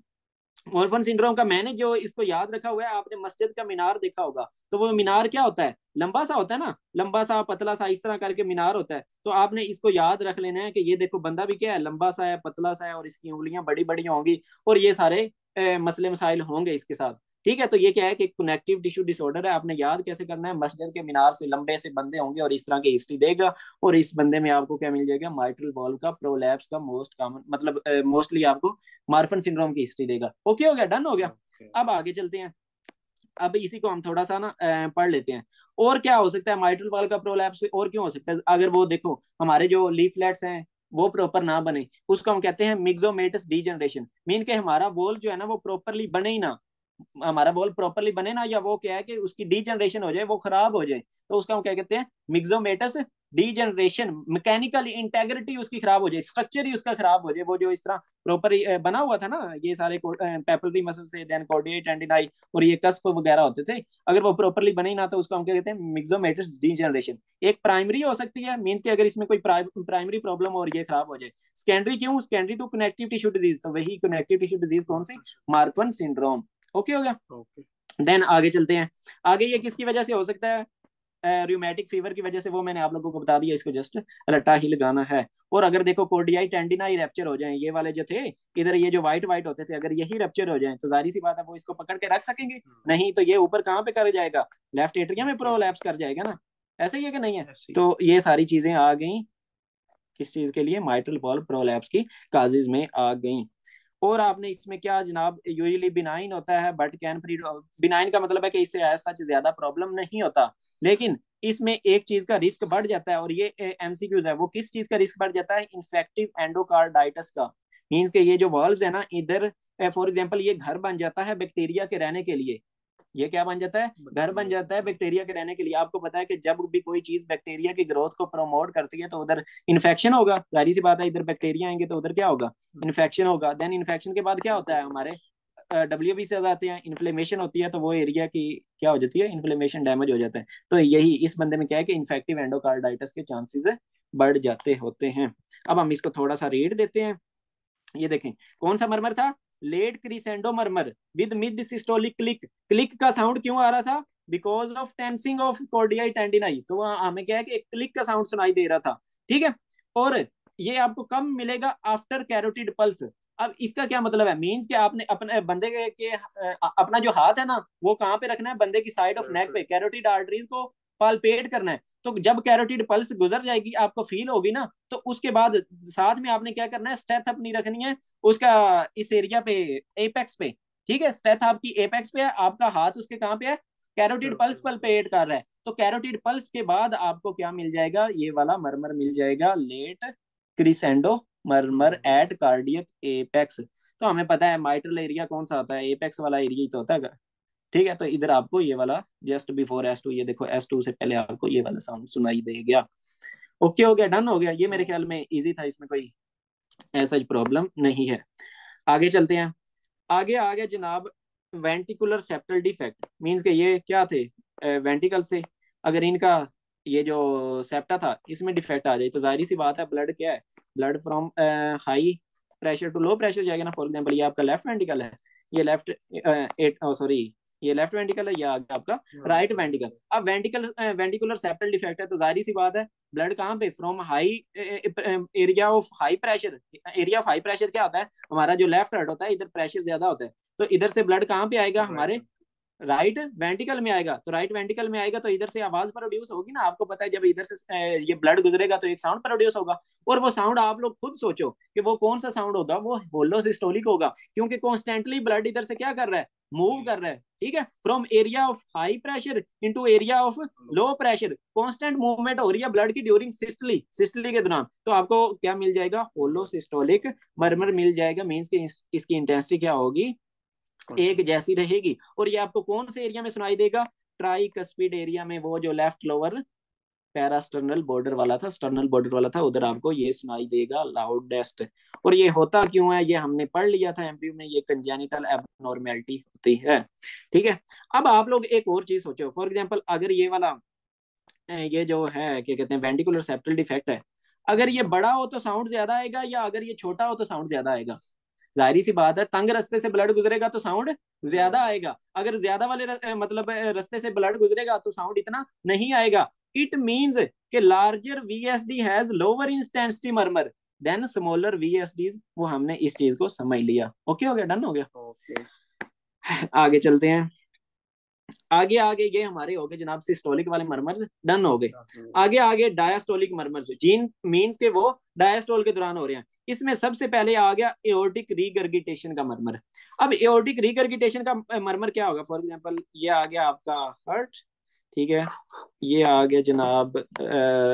मॉर्फन सिंड्रोम का मैंने जो इसको याद रखा हुआ है, आपने मस्जिद का मीनार देखा होगा, तो वो मीनार क्या होता है? लंबा सा होता है ना, लंबा सा पतला सा इस तरह करके मीनार होता है। तो आपने इसको याद रख लेना है कि ये देखो बंदा भी क्या है, लंबा सा है, पतला सा है, और इसकी उंगलियां बड़ी बड़ी होंगी, और ये सारे मसले मसाइल होंगे इसके साथ। ठीक है, तो ये क्या है कि कनेक्टिव टिश्यू डिसऑर्डर है। आपने याद कैसे करना है? मस्जिद के मीनार से लंबे से बंदे होंगे और इस तरह की हिस्ट्री देगा, और इस बंदे में आपको क्या मिल जाएगा? माइट्रल वॉल्व का प्रोलैप्स का मोस्ट कॉमन मतलब मोस्टली आपको मार्फन सिंड्रोम की हिस्ट्री देगा। ओके हो गया? डन हो गया? अब आगे चलते हैं। अब इसी को हम थोड़ा सा ना पढ़ लेते हैं। और क्या हो सकता है माइट्रल वॉल्व का प्रोलैप्स? और क्यों हो सकता है? अगर वो देखो हमारे जो लीफलेट्स हैं वो प्रॉपर ना बने, उसको हम कहते हैं मिक्सोमेटस डीजनरेशन। मीन के हमारा वॉल जो है ना वो प्रॉपरली बने ही ना, हमारा बॉल प्रॉपरली बने ना, या वो क्या है कि उसकी डीजनरेशन हो जाए, वो खराब हो जाए, तो उसका हम क्या कहते हैं? मिक्सोमेटस डीजनरेशन। मैकेनिकल इंटेग्रिटी उसकी खराब हो जाए, स्ट्रक्चर ही उसका खराब हो जाए, वो जो इस तरह प्रॉपर बना हुआ था ना, ये सारे पेपलरी मसल से देन कॉर्डिएट टेंडिनाई और ये कस्प वगैरह होते थे, अगर वो प्रॉपरली बने ही ना तो उसको हम क्या कहते हैं? मिक्सोमेटस डीजनरेशन। एक प्राइमरी हो सकती है, मीन्स कि अगर इसमें कोई प्राइमरी प्रॉब्लम और ये खराब हो जाए। सेकेंडरी क्यों? Secondary to connective tissue disease, तो वही कनेक्टिव टिश्यू डिजीज कौन सी? Marfan syndrome. ओके हो गया? ओके। देन आगे चलते हैं। आगे ये किसकी वजह से हो सकता है? रूमेटिक फीवर की वजह से, वो मैंने आप लोगों को बता दिया, इसको जस्ट रट्टा ही लगाना है। और अगर देखो कोर्डियाई टेंडिनाई रैप्चर हो जाए, ये वाले जो थे इधर, ये जो व्हाइट व्हाइट होते थे, अगर यही रैप्चर हो जाए तो जाहिर सी बात है वो इसको पकड़ के रख सकेंगे नहीं, तो ये ऊपर कहाँ पे कर जाएगा? लेफ्ट एट्रियम में प्रोलैप्स कर जाएगा ना। ऐसे ही है कि नहीं है? तो ये सारी चीजें आ गई किस चीज के लिए? माइट्रल वॉल्व प्रोलैप्स की काजेज में आ गई। और आपने इसमें क्या जनाब, यूजुअली बिनाइन होता है बट कैन फ्री। बिनाइन का मतलब है कि इससे ऐसा सच ज्यादा प्रॉब्लम नहीं होता, लेकिन इसमें एक चीज का रिस्क बढ़ जाता है, और ये एमसीक्यूज है। वो किस चीज का रिस्क बढ़ जाता है? इन्फेक्टिव एंडोकार्डाइटिस का। मीन्स के ये जो वॉल्व्स है ना इधर, फॉर एग्जांपल ये घर बन जाता है बैक्टीरिया के रहने के लिए। ये क्या बन जाता है? घर बन जाता है बैक्टीरिया के रहने के लिए। आपको पता है कि जब भी कोई चीज बैक्टीरिया की ग्रोथ को प्रमोट करती है तो उधर इन्फेक्शन होगा, जाहिर सी बात है। इधर बैक्टीरिया आएंगे तो उधर क्या होगा? इन्फेक्शन होगा। देन इन्फेक्शन के बाद क्या होता है? हमारे डब्ल्यू से आते हैं, इन्फ्लेमेशन होती है, तो वो एरिया की क्या हो जाती है? इन्फ्लेमेशन, डैमेज हो जाता है। तो यही इस बंदे में क्या है कि इन्फेक्टिव एंडोकार्डाइटिस के चांसेस बढ़ जाते होते हैं। अब हम इसको थोड़ा सा रीड देते हैं। ये देखें कौन सा मरमर था? Late crescendo murmur with mid systolic click. Click का साउंड क्यों आ रहा था? Because of tensing of chordae tendineae. तो हमें क्या है कि एक क्लिक का साउंड सुनाई दे रहा था। ठीक है, और ये आपको कब मिलेगा? After carotid pulse. अब इसका क्या मतलब है? मींस कि आपने अपने बंदे के अपना जो हाथ है ना वो कहाँ पे रखना है? बंदे की साइड ऑफ नेक पे, कैरोटिड आर्टरीज को पालपेट करना है। तो जब कैरोटिड पल्स गुजर जाएगी, आपको फील होगी ना, तो उसके बाद साथ में आपने क्या करना है? स्ट्रेथ अपनी रखनी है उसका इस एरिया पे, एपेक्स पे। ठीक है, स्ट्रेथ आपकी एपेक्स पे है, आपका हाथ उसके कहाँ पे है? कैरोटिड पल्स पल्पेट कर रहा है। तो कैरोटिड पल्स के बाद आपको क्या मिल जाएगा? ये वाला मरमर मिल जाएगा, late crescendo murmur at cardiac apex. तो हमें पता है माइट्रल एरिया कौन सा होता है? एपेक्स वाला एरिया ही तो होता है। ठीक है, तो इधर आपको ये वाला जस्ट बिफोर S2, ये देखो S2 से पहले आपको ये वाला साउंड सुनाई दे गया। ओके हो गया? डन हो गया? ये मेरे ख्याल में इजी था, इसमें कोई ऐसा प्रॉब्लम नहीं है। आगे चलते हैं। आगे आ गया जनाब वेंटिकुलर सेप्टल डिफेक्ट। मींस के ये क्या थे? वेंटिकल से अगर इनका ये जो सेप्टा था इसमें डिफेक्ट आ जाए तो जाहिर सी बात है ब्लड क्या है? Blood from high pressure to low pressure जाएगा ना। फॉर एग्जाम्पल ये आपका लेफ्ट वेंटिकल है, ये लेफ्ट एट सॉरी ये लेफ्ट वेंटिकल है, ये आगे आपका राइट वेंटिकल। अब वेंटिकुलर सेप्टल डिफेक्ट है तो जाहिर सी बात है ब्लड कहाँ पे? From high area of high pressure. Area of high pressure क्या होता है? हमारा जो लेफ्ट हार्ट होता है इधर प्रेशर ज्यादा होता है, तो इधर से ब्लड कहाँ पे आएगा? हमारे राइट वेंटिकल में आएगा। तो राइट वेंटिकल में आएगा तो इधर से आवाज प्रोड्यूस होगी ना। आपको पता है जब इधर से ये ब्लड गुजरेगा तो एक साउंड प्रोड्यूस होगा, और वो साउंड आप लोग खुद सोचो कि वो कौन सा साउंड होगा? वो होलो सिस्टोलिक होगा, क्योंकि कॉन्स्टेंटली ब्लड इधर से क्या कर रहा है? मूव कर रहा है, ठीक है, from area of high pressure into area of low pressure, constant movement हो रही है ब्लड की ड्यूरिंग सिस्टली, सिस्टली के दौरान, तो आपको क्या मिल जाएगा, होलो सिस्टोलिक मरमर मिल जाएगा। मींस कि इसकी इंटेंसिटी क्या होगी, एक जैसी रहेगी। और ये आपको कौन से एरिया में सुनाई देगा, ट्राई कस्पिड एरिया में, वो जो लेफ्ट लोअर पैरास्टर्नल बॉर्डर वाला था, स्टर्नल बॉर्डर वाला था, उधर आपको ये सुनाई देगा लाउडेस्ट। और ये होता क्यों है, ये हमने पढ़ लिया था एमपीयू में, ये कंजेनिटल एबनॉर्मेलिटी होती है, ठीक है। अब आप लोग एक और चीज सोचो, फॉर एग्जांपल अगर ये वाला ये जो है क्या कहते हैं वेंटिकुलर सेप्टल डिफेक्ट है, अगर ये बड़ा हो तो साउंड ज्यादा आएगा, या अगर ये छोटा हो तो साउंड ज्यादा आएगा। जाहिर सी बात है, तंग रास्ते से ब्लड गुजरेगा तो साउंड ज्यादा आएगा, अगर ज्यादा वाले मतलब रास्ते से ब्लड गुजरेगा तो साउंड इतना नहीं आएगा। इट मींस कि larger VSD has lower intensity murmur than smaller VSDs. वो हमने इस चीज को समझ लिया, ओके हो गया, डन हो गया। आगे चलते हैं, आगे आगे ये हमारे हो गए जनाब सिस्टोलिक वाले मरमर्स, डन हो गए। आगे आगे डायस्टोलिक मरमर्स, जीन मींस के वो डायस्टोल के दौरान हो रहे हैं। इसमें सबसे पहले आ गया एओर्टिक रीगर्गिटेशन का मरमर। अब एओर्टिक रीगर्गिटेशन का मरमर क्या होगा, फॉर एग्जांपल ये आ गया आपका हार्ट, ठीक है, ये आ गया जनाब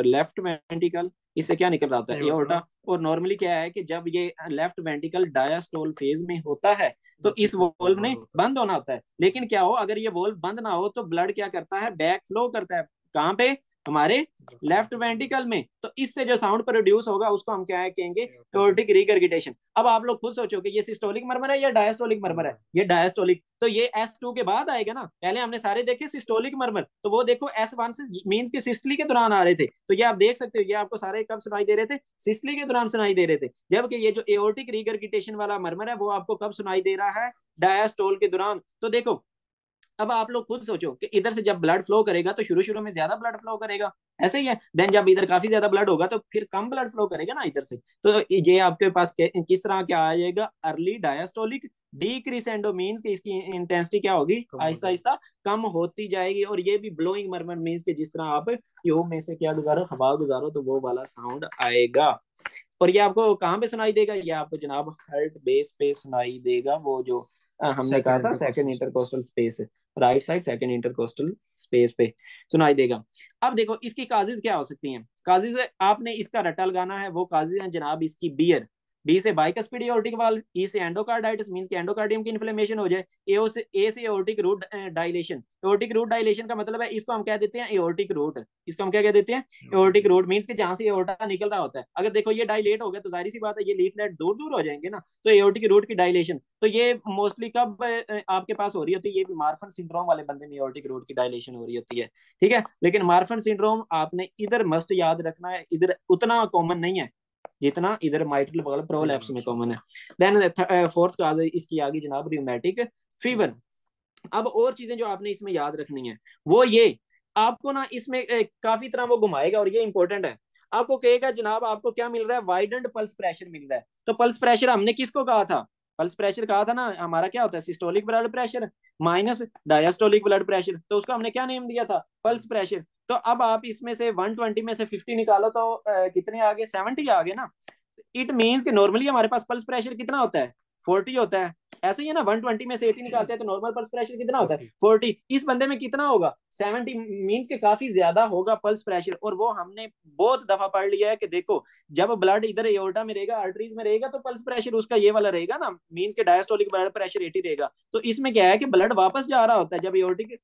लेफ्ट वेंटिकल, इससे क्या निकल रहा होता है, एओर्टा। और नॉर्मली क्या है कि जब ये लेफ्ट वेंटिकल डायस्टोल फेज में होता है तो इस वॉल्व ने बंद होना होता है। लेकिन क्या हो, अगर ये वॉल्व बंद ना हो तो ब्लड क्या करता है, बैक फ्लो करता है, कहाँ पे, हमारे लेफ्ट वेंटिकल में। तो इससे जो साउंड प्रोड्यूस होगा उसको हम क्या कहेंगे, एओर्टिक रीगर्गिटेशन। अब आप लोग खुद सोचो कि ये सिस्टोलिक मरमर है या डायस्टोलिक मरमर है, ये डायस्टोलिक, तो ये S2 के बाद आएगा ना। पहले हमने सारे देखे सिस्टोलिक मरमर, तो वो देखो S1 से मींस के सिस्टली के दौरान आ रहे थे, तो ये आप देख सकते हो, ये आपको सारे कब सुनाई दे रहे थे, सिस्टली के दौरान सुनाई दे रहे थे। जबकि ये जो एओर्टिक रीगर्गिटेशन वाला मरमर है वो आपको कब सुनाई दे रहा है, डायस्टोल के दौरान। तो देखो अब आप लोग खुद सोचो कि इधर से जब ब्लड फ्लो करेगा तो शुरू शुरू में ज्यादा ब्लड फ्लो करेगा, ऐसे ही है। देन जब इधर काफी ज्यादा ब्लड होगा तो फिर कम ब्लड फ्लो करेगा ना इधर से। तो ये आपके पास किस तरह क्या आ जाएगा, अर्ली डायस्टोलिक डिक्रीसेंडो, मींस कि इसकी इंटेंसिटी क्या होगी, आहिस्ता आहिस्ता कम होती जाएगी। और ये भी ब्लोइंग मरमर, मींस कि जिस तरह आप ट्यूब में से क्या गुजारो, हवा गुजारो, तो वो वाला साउंड आएगा। और ये आपको कहाँ पे सुनाई देगा, ये आपको जनाब हार्ट बेस पे सुनाई देगा, वो जो हमने कहा था second intercostal space, right side second intercostal space पे सुनाई देगा। अब देखो इसकी काजेज क्या हो सकती हैं, काजेज आपने इसका रट्टा लगाना है। वो काजेज हैं जनाब इसकी बियर, बी से बाइकस्पिड एओर्टिक वाल्व, ई से एंडोकार्डाइटिस मींस कि एंडोकार्डियम की इन्फ्लेमेशन हो जाए, ए से aortic root dilation. Aortic root dilation का मतलब है, इसको हम कह देते हैं एओर्टिक रूट, इसको हम क्या कह देते हैं, एओर्टिक रूट, मींस कि जहां से एओर्टा निकल रहा होता है। अगर देखो ये डायलेट हो गया तो जाहिर सी बात है ये लीफलेट दूर दूर हो जाएंगे ना, तो एओर्टिक रूट की डायलेशन। तो ये मोस्टली कब आपके पास हो रही होती है, ये भी मार्फन सिंड्रोम वाले बंदे में एओर्टिक रूट की डायलेशन हो रही होती है, ठीक है। लेकिन मार्फन सिंड्रोम आपने इधर मस्ट याद रखना है, इधर उतना कॉमन नहीं है जितना इधर माइट्रल बगल प्रोलैप्स में कॉमन है। देन फोर्थ काज इसकी आ गई जनाब रियूमेटिक फीवर। अब और चीजें जो आपने इसमें याद रखनी है वो ये, आपको ना इसमें काफी तरह वो घुमाएगा और ये इंपॉर्टेंट है। आपको कहेगा जनाब आपको क्या मिल रहा है, वाइडेंड पल्स प्रेशर मिल रहा है। तो पल्स प्रेशर हमने किसको कहा था, पल्स प्रेशर कहा था ना, हमारा क्या होता है, systolic blood pressure minus diastolic blood pressure, तो उसको हमने क्या नेम दिया था, पल्स प्रेशर। तो अब आप इसमें से 120 में से 50 निकालो तो कितने आगे, 70 आगे ना। इट मीन्स कि नॉर्मली हमारे पास पल्स प्रेशर कितना होता है, 40 होता है, ऐसे ही है ना। 120 में से 80 निकालते हैं तो नॉर्मल पल्स प्रेशर कितना होता है, 40। इस बंदे में कितना होगा, 70, मींस के काफी ज्यादा होगा पल्स प्रेशर। और वो हमने बहुत दफा पढ़ लिया है कि देखो जब ब्लड इधर एओर्टा में रहेगा, आर्टरीज में रहेगा, तो पल्स प्रेशर उसका ये वाला रहेगा ना, मींस के डायस्टोलिक ब्लड प्रेशर 80 रहेगा। तो इसमें क्या है कि ब्लड वापस जा रहा होता है, जब एओर्टिक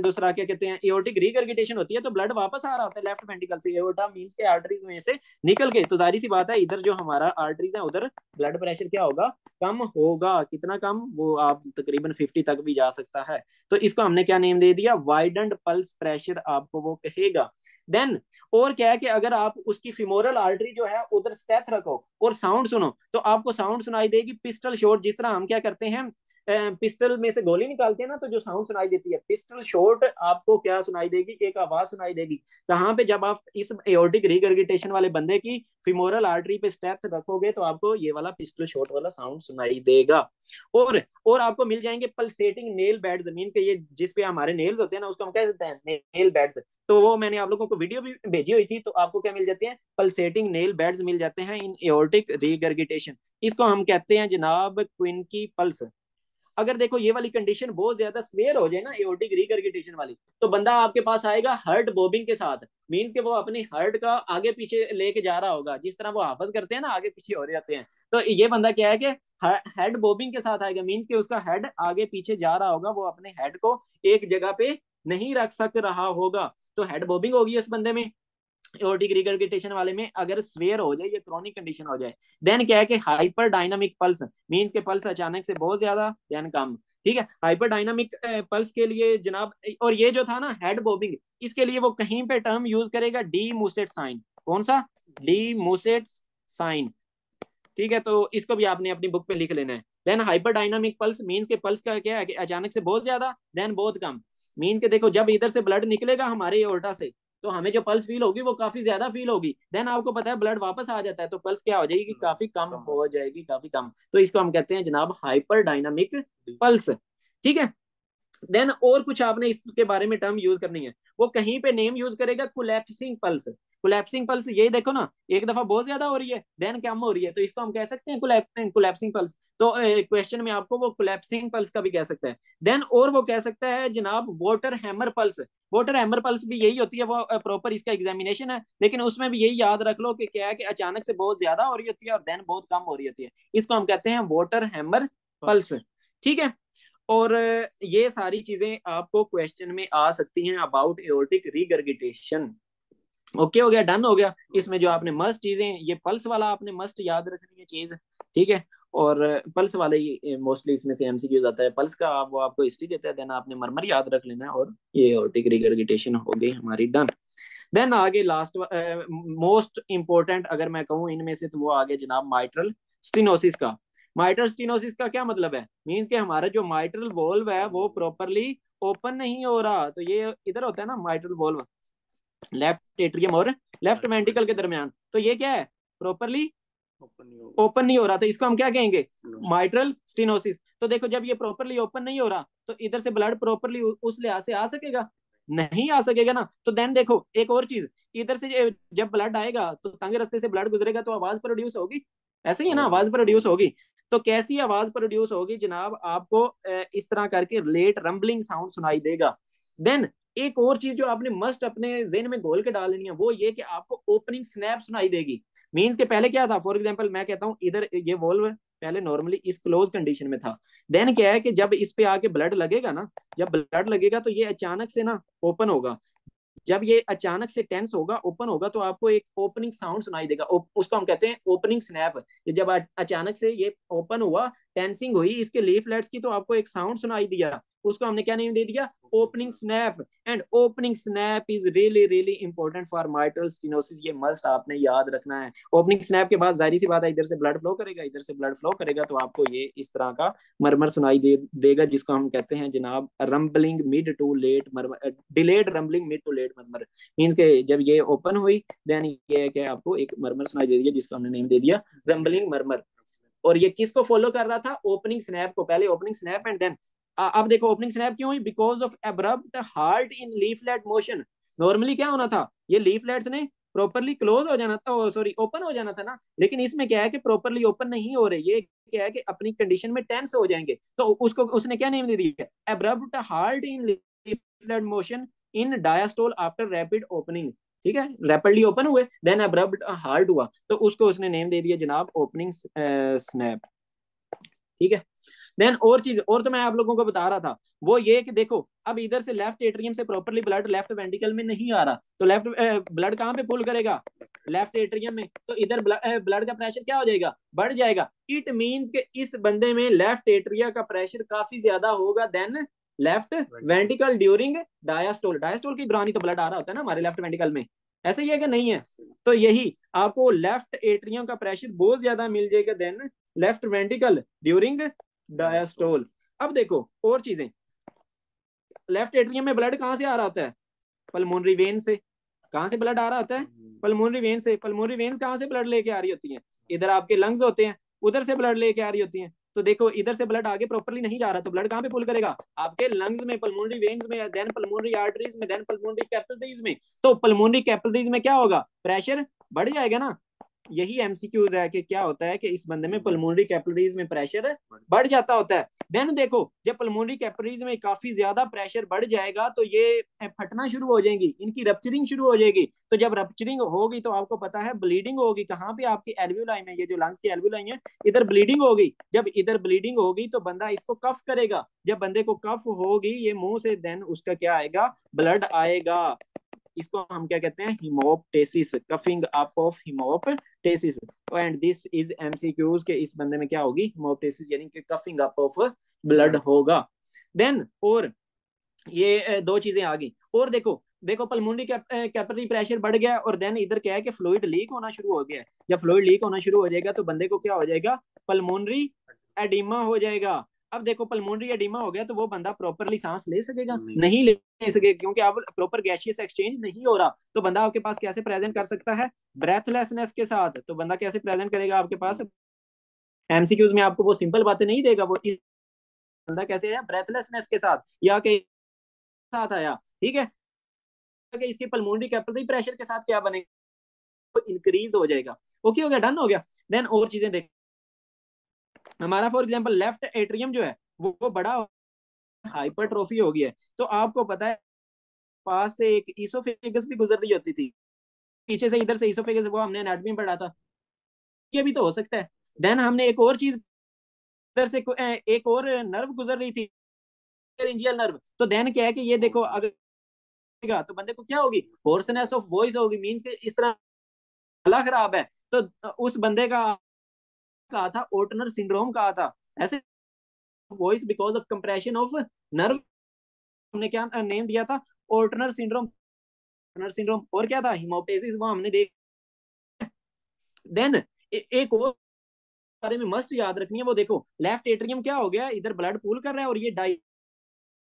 दूसरा क्या कहते हैं एओर्टिक रीगर्गिटेशन होती है तो ब्लड वापस आ रहा होता है लेफ्ट वेंट्रिकल से एओर्टा मींस के आर्टरीज में से निकल के। तो जाहिर सी बात है इधर जो हमारा आर्टरीज है उधर ब्लड प्रेशर क्या होगा, कम होगा। कितना कम, वो आप तकरीबन 50 तक भी जा सकता है। तो इसको हमने क्या नेम दे दिया, वाइडेंड पल्स प्रेशर आपको वो कहेगा। देन और क्या है कि अगर आप उसकी फिमोरल आर्टरी जो है उधर स्टेथ रखो और साउंड सुनो तो आपको साउंड सुनाई देगी पिस्टल शॉट। जिस तरह हम क्या करते हैं पिस्टल में से गोली निकालते हैं ना, तो जो साउंड सुनाई देती है पिस्टल शॉट, आपको क्या सुनाई देगी, एक आवाज सुनाई देगी। कहाँ पे, जब आप इस एओर्टिक रीगर्गिटेशन वाले बंदे की फिमोरल आर्टरी पे स्टेथ रखोगे तो आपको ये वाला पिस्टल शॉट वाला साउंड सुनाई देगा। और आपको मिल जाएंगे पल्सेटिंग नेल बेड्स, मीन के ये जिस पे हमारे नेल्स होते हैं ना उसको हम कह देते हैं नेल बेड्स। तो वो मैंने आप लोगों को वीडियो भी भेजी हुई थी, तो आपको क्या मिल जाते हैं, पल्सेटिंग नेल बेड्स मिल जाते हैं इन एओर्टिक रीगर्गिटेशन। इसको हम कहते हैं जनाब क्विन की पल्स। अगर देखो ये वाली कंडीशन बहुत ज्यादा स्वेयर हो जाए ना, एओर्टिक रिगर्गिटेशन वाली, तो बंदा आपके पास आएगा हर्ट बॉबिंग के साथ। मींस के वो अपनी हर्ट का आगे पीछे लेके जा रहा होगा, जिस तरह वो हाफज करते हैं ना, आगे पीछे हो जाते हैं। तो ये बंदा क्या है कि हेड बॉबिंग के साथ आएगा। मींस के उसका हेड आगे पीछे जा रहा होगा, वो अपने हेड को एक जगह पे नहीं रख सक रहा होगा, तो हेड बॉबिंग होगी उस बंदे में। एओर्टिक रिगर्गिटेशन वाले में अगर स्वेयर हो जाए, ये क्रॉनिक कंडीशन हो जाए, देन क्या है कि हाइपर डायनामिक पल्स, मींस के पल्स अचानक से बहुत ज्यादा देन कम। ठीक है, हाइपर डायनामिक पल्स के लिए जनाब, और ये जो था ना हेड बॉबिंग, इसके लिए वो कहीं पे टर्म यूज करेगा डी मूसेट साइन। कौन सा? De Musset sign. ठीक है, तो इसको भी आपने अपनी बुक पे लिख लेना है। Then hyper dynamic pulse means के पल्स का क्या है कि अचानक से बहुत ज्यादा, देन बहुत कम। मींस के देखो जब इधर से ब्लड निकलेगा हमारे एओर्टा से, तो हमें जो पल्स फील होगी वो काफी ज्यादा फील होगी। देन आपको पता है ब्लड वापस आ जाता है, तो पल्स क्या हो जाएगी? काफी कम हो जाएगी, काफी कम। तो इसको हम कहते हैं जनाब हाइपर डायनामिक पल्स। ठीक है, देन और कुछ आपने इसके बारे में टर्म यूज करनी है। वो कहीं पे नेम यूज करेगा कोलैप्सिंग पल्स। कोलैप्सिंग पल्स, ये देखो ना, एक दफा बहुत ज्यादा हो रही है, देन कम हो रही है, तो इसको हम कह सकते हैं कोलैप्सिंग पल्स। तो क्वेश्चन में आपको वो कोलैप्सिंग पल्स का भी कह सकता है। देन और वो कह सकता है जनाब water hammer pulse. Water hammer pulse भी यही होती है, वो प्रॉपर इसका एग्जामिनेशन है, लेकिन उसमें भी यही याद रख लो कि क्या है कि अचानक से बहुत ज्यादा हो रही होती है और देन बहुत कम हो रही होती है। इसको हम कहते हैं वाटर हैमर पल्स। ठीक है, और ये सारी चीजें आपको क्वेश्चन में आ सकती हैं अबाउट एओर्टिक रिगर्गिटेशन। ओके, हो गया, डन हो गया। इसमें जो आपने मस्ट चीजें, ये पल्स वाला आपने मस्ट याद रखनी है चीज। ठीक है, और पल्स वाले ही मोस्टली इसमें से एमसीक्यूज आता है। पल्स का वो आपको हिस्ट्री देता है, देन आपने मरमर याद रख लेना है, और ये एओर्टिक रिगर्गिटेशन हो गई हमारी डन। देन आगे लास्ट मोस्ट इंपॉर्टेंट अगर मैं कहूँ इनमें से, तो वो आगे जनाब माइट्रल स्टिनोसिस का। माइट्रल स्टिनोसिस का क्या मतलब है? मींस के हमारा जो माइट्रल वॉल्व है वो प्रॉपरली ओपन नहीं हो रहा। तो ये इधर होता है ना माइट्रल वॉल्व, लेफ्ट एट्रियम और लेफ्ट वेंटिकल के दरमियान, तो ये क्या है? प्रॉपरली ओपन नहीं हो रहा। तो इसको हम क्या कहेंगे? Mitral stenosis. तो देखो जब ये प्रॉपरली ओपन नहीं हो रहा, तो इधर से ब्लड प्रॉपरली उस लिहाज से आ सकेगा? नहीं आ सकेगा ना। तो देन देखो एक और चीज, इधर से जब ब्लड आएगा तो तंग रास्ते से ब्लड गुजरेगा, तो आवाज प्रोड्यूस होगी। ऐसे ही है ना, आवाज प्रोड्यूस होगी। तो कैसी आवाज प्रोड्यूस होगी जनाब? आपको इस तरह करके लेट रंबलिंग साउंड सुनाई देगा। देन एक और चीज जो आपने मस्ट अपने जेन में घोल के डाल लेनी है, वो ये कि आपको ओपनिंग स्नैप सुनाई देगी। मीन्स के पहले क्या था? फॉर एग्जाम्पल मैं कहता हूँ, इधर ये वॉल्व पहले नॉर्मली इस क्लोज कंडीशन में था। देन क्या है कि जब इस पे आके ब्लड लगेगा ना, जब ब्लड लगेगा तो ये अचानक से ना ओपन होगा। जब ये अचानक से टेंस होगा, ओपन होगा, तो आपको एक ओपनिंग साउंड सुनाई देगा। उसको हम कहते हैं ओपनिंग स्नैप। जब अचानक से ये ओपन हुआ, टेंसिंग हुई इसके लीफलेट्स की, तो आपको एक साउंड सुनाई दिया। उसको हमने क्या नेम दे दिया? Opening snap. And opening snap is really really important for mitral stenosis. ये मस्ट आपने याद रखना है। ओपनिंग स्नैप के बाद जाहिर सी बात है, इधर से ब्लड फ्लो करेगा, इधर से ब्लड फ्लो करेगा, तो आपको ये इस तरह का मरमर सुनाई देगा, जिसको हम कहते हैं जनाब rumbling mid to late murmur, delayed rumbling mid to late murmur. Means के जब ये ओपन हुई, देन ये है कि आपको एक मरमर सुनाई दे दिया, जिसको हमने नेम दे दिया रंबलिंग मरमर। और ये किसको फॉलो कर रहा था? ओपनिंग स्नैप को। पहले ओपनिंग स्नैप एंड देन अब देखो ओपनिंग स्नैप क्यों हुई? Because of abrupt heart in leaflet motion. Normally क्या होना था? ये लीफलेट्स ने प्रॉपरली क्लोज हो जाना था, सॉरी ओपन हो जाना था ना, लेकिन इसमें क्या है कि प्रॉपरली ओपन नहीं हो रहे, ये क्या है कि अपनी कंडीशन में टेंस हो जाएंगे। तो उसको उसने क्या नेम दे दिया? Abrupt heart in leaflet motion in diastole after rapid opening. ठीक है, रैपिडली ओपन हुए, देन अब्रप्ट हार्ट हुआ, तो उसको उसने नेम दे दिया जनाब ओपनिंग स्नैप। ठीक है, देन और चीज और तो मैं आप लोगों को बता रहा था, वो ये कि देखो अब इधर से लेफ्ट एट्रियम से प्रॉपरली ब्लड लेफ्ट वेंटिकल में नहीं आ रहा, तो लेफ्ट ब्लड कहाँ पे पुल करेगा? लेफ्ट एट्रियम में। तो इधर ब्लड का प्रेशर क्या हो जाएगा? बढ़ जाएगा। इट मींस कि इस बंदे में लेफ्ट एट्रिया का प्रेशर काफी ज्यादा होगा then left ventricle during diastole. Diastole की दौरान ही तो ब्लड आ रहा होता है ना हमारे लेफ्ट वेंटिकल में, ऐसे ही है कि नहीं है? तो यही आपको लेफ्ट एट्रियम का प्रेशर बहुत ज्यादा मिल जाएगा then left ventricle during diastole. अब देखो और चीजें, लेफ्ट एट्रियम में ब्लड कहां से आ रहा होता है? पल्मोनरी वेन से। कहां से ब्लड आ रहा होता है? पल्मोनरी वेन से। पल्मोनरी वेन कहां से ब्लड लेके आ रही होती है? इधर आपके लंग्स होते हैं, उधर से ब्लड लेके आ रही होती हैं। तो देखो इधर से ब्लड आगे प्रॉपरली नहीं जा रहा, तो ब्लड कहां पे पुल करेगा? आपके लंग्स में, पल्मोनरी वेन्स में, देन पल्मोनरी आर्टरीज में, देन पल्मोनरी कैपिलरीज में। तो पल्मोनरी कैपिलरीज में क्या होगा? प्रेशर बढ़ जाएगा ना। यही एमसीक्यूज है कि क्या होता है कि इस बंदे में पल्मोनरी कैपिलरीज में प्रेशर बढ़ जाता होता है। देन देखो जब पल्मोनरी कैपिलरीज में काफी ज्यादा प्रेशर बढ़ जाएगा तो ये फटना शुरू हो जाएंगी, इनकी रप्चरिंग शुरू हो जाएगी। तो जब रप्चरिंग होगी तो आपको पता है ब्लीडिंग होगी कहाँ पे, आपकी एल्वियोलाई में, ये जो लंग्स की एल्वियोलाई है इधर ब्लीडिंग होगी। जब इधर ब्लीडिंग होगी तो बंदा इसको कफ करेगा, जब बंदे को कफ होगी ये मुंह से, देन उसका क्या आएगा, ब्लड आएगा। इसको हम क्या कहते हैं, hemoptysis, coughing up of hemoptysis. And this is MCQs के इस बंदे में क्या होगी, हिमोप्टेसिस यानी कि कफिंग अप ऑफ ब्लड होगा। देन और ये दो चीजें आ गई। और देखो देखो पल्मोनरी कैपिलरी प्रेशर बढ़ गया और देन इधर क्या है कि फ्लूइड लीक होना शुरू हो गया है। जब फ्लूइड लीक होना शुरू हो जाएगा तो बंदे को क्या हो जाएगा, पल्मोनरी एडिमा हो जाएगा। अब देखो पल्मोनरी एडिमा हो गया तो वो बंदा प्रॉपरली सांस ले सकेगा, नहीं ले सकेगा, क्योंकि अब प्रॉपर गैसियस एक्सचेंज नहीं हो रहा। तो बंदा आपके पास कैसे प्रेजेंट कर सकता है, ब्रेथलेसनेस के साथ। तो बंदा कैसे प्रेजेंट करेगा आपके पास, एमसीक्यूज में आपको वो सिंपल बातें नहीं देगा, वो बंदा कैसे आया, ब्रेथलेसनेस के साथ या के साथ आया। ठीक है, कि इसके पल्मोनरी कैपिलरी प्रेशर के साथ क्या बनेगा, इंक्रीज हो जाएगा। ओके हो गया, डन हो गया। देन और चीजें देख, हमारा फॉर एग्जांपल लेफ्ट एट्रियम जो है वो बड़ा हाइपरट्रोफी हो गया है। तो आपको पता है पास से एक ईसोफेगस भी गुजर रही होती थी, पीछे से इधर से ईसोफेगस, वो हमने एनाटॉमी में पढ़ा था, ये भी तो हो सकता है। देन हमने एक और चीज, इधर से एक और नर्व गुजर रही थी, इंजियल नर्व। तो देन क्या है कि ये देखो अगर तो बंदे को क्या होगी, होर्सनेस ऑफ वॉइस होगी, मींस के इस तरह गला खराब है। तो उस बंदे का कहा था ओटनर सिंड्रोम कहा था ऐसे, voice because of compression of nerve, हमने क्या नेम दिया था, ओटनर सिंड्रोम। ओटनर सिंड्रोम और क्या था, हिमोप्टेसिस, वो हमने देख। देन एक और बारे में मस्ट याद रखनी है, वो देखो लेफ्ट एट्रियम क्या हो गया, इधर ब्लड पूल कर रहा है और ये डाई,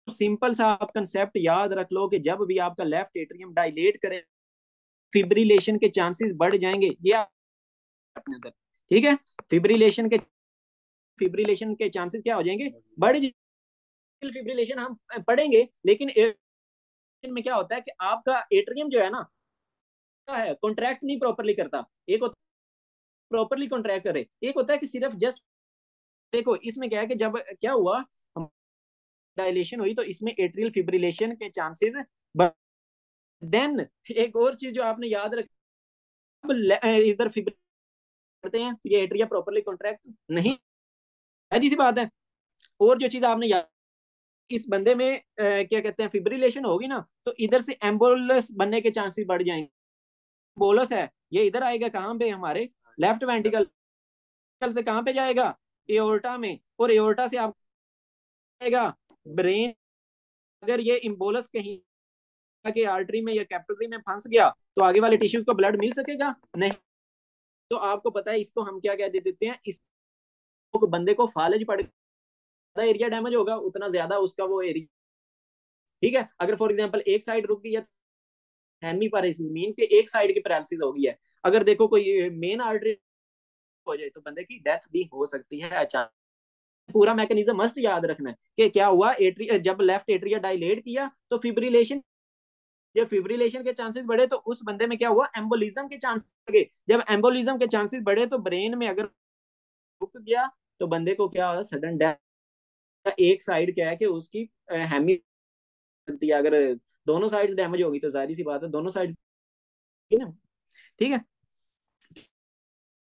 सिंपल सा आप कंसेप्ट याद रख लो कि जब भी आपका लेफ्ट एट्रियम डायलेट करे फिब्रिलेशन के चांसेस बढ़ जाएंगे, ये अपने अंदर। ठीक है, फिब्रिलेशन के चांसेस क्या हो जाएंगे, बढ़ जाएंगे। फिब्रिलेशन हम पढ़ेंगे, लेकिन में क्या होता है कि आपका एट्रियम जो है ना, है कॉन्ट्रैक्ट नहीं प्रॉपरली करता। एक होता है प्रॉपरली कॉन्ट्रैक्ट करे, एक होता है कि सिर्फ जस्ट, देखो इसमें क्या है कि जब क्या हुआ, डायलेशन हुई तो इसमें एट्रियल फिब्रिलेशन के चांसेस। देन एक और चीज जो आपने याद रख, इधर फिब्रिल करते हैं तो ये एट्रिया प्रॉपरली कॉन्ट्रैक्ट नहीं, ऐसी सी बात है। और जो चीज आपने याद, इस बंदे में क्या कहते हैं, फिब्रिलेशन होगी ना तो इधर से एम्बोलस बनने के चांसेस बढ़ जाएंगे। बोलस है ये इधर आएगा कहाँ पे, हमारे लेफ्ट वेंटिकल से कहाँ पे जाएगा, एओर्टा में, और एओर्टा से आप आएगा ब्रेन। अगर ये इम्बोलस कहीं के आर्टरी में या कैपिलरी में फंस गया तो आगे वाले टिश्यूज को ब्लड मिल सकेगा नहीं। तो आपको पता है इसको हम क्या कह देते हैं, इस बंदे को फालज पड़, एरिया डैमेज होगा उतना ज्यादा उसका वो एरिया। ठीक है, अगर फॉर एग्जांपल एक साइड रुक गई है, हेमी पैरालिसिस मींस कि एक साइड की पैरालिसिस हो गई है। अगर देखो कोई मेन आर्टरी हो जाए तो बंदे की डेथ भी हो सकती है अचानक। पूरा मैकेनिज्म मस्ट याद रखना है कि क्या हुआ, एट्री जब लेफ्ट एट्रिया डायलेट किया तो फिब्रिलेशन, जब फिब्रिलेशन के चांसेस बढ़े तो उस बंदे में क्या हुआ, एम्बोलिज्म के चांसेस बढ़े। जब एम्बोलिज्म के चांसेस बढ़े तो ब्रेन में अगर रुक गया तो बंदे को क्या हुआ, सडन डेथ। एक साइड क्या है कि उसकी हेमी सकती है, अगर दोनों साइड डैमेज होगी तो जाहिर सी बात है दोनों साइड, ठीक है,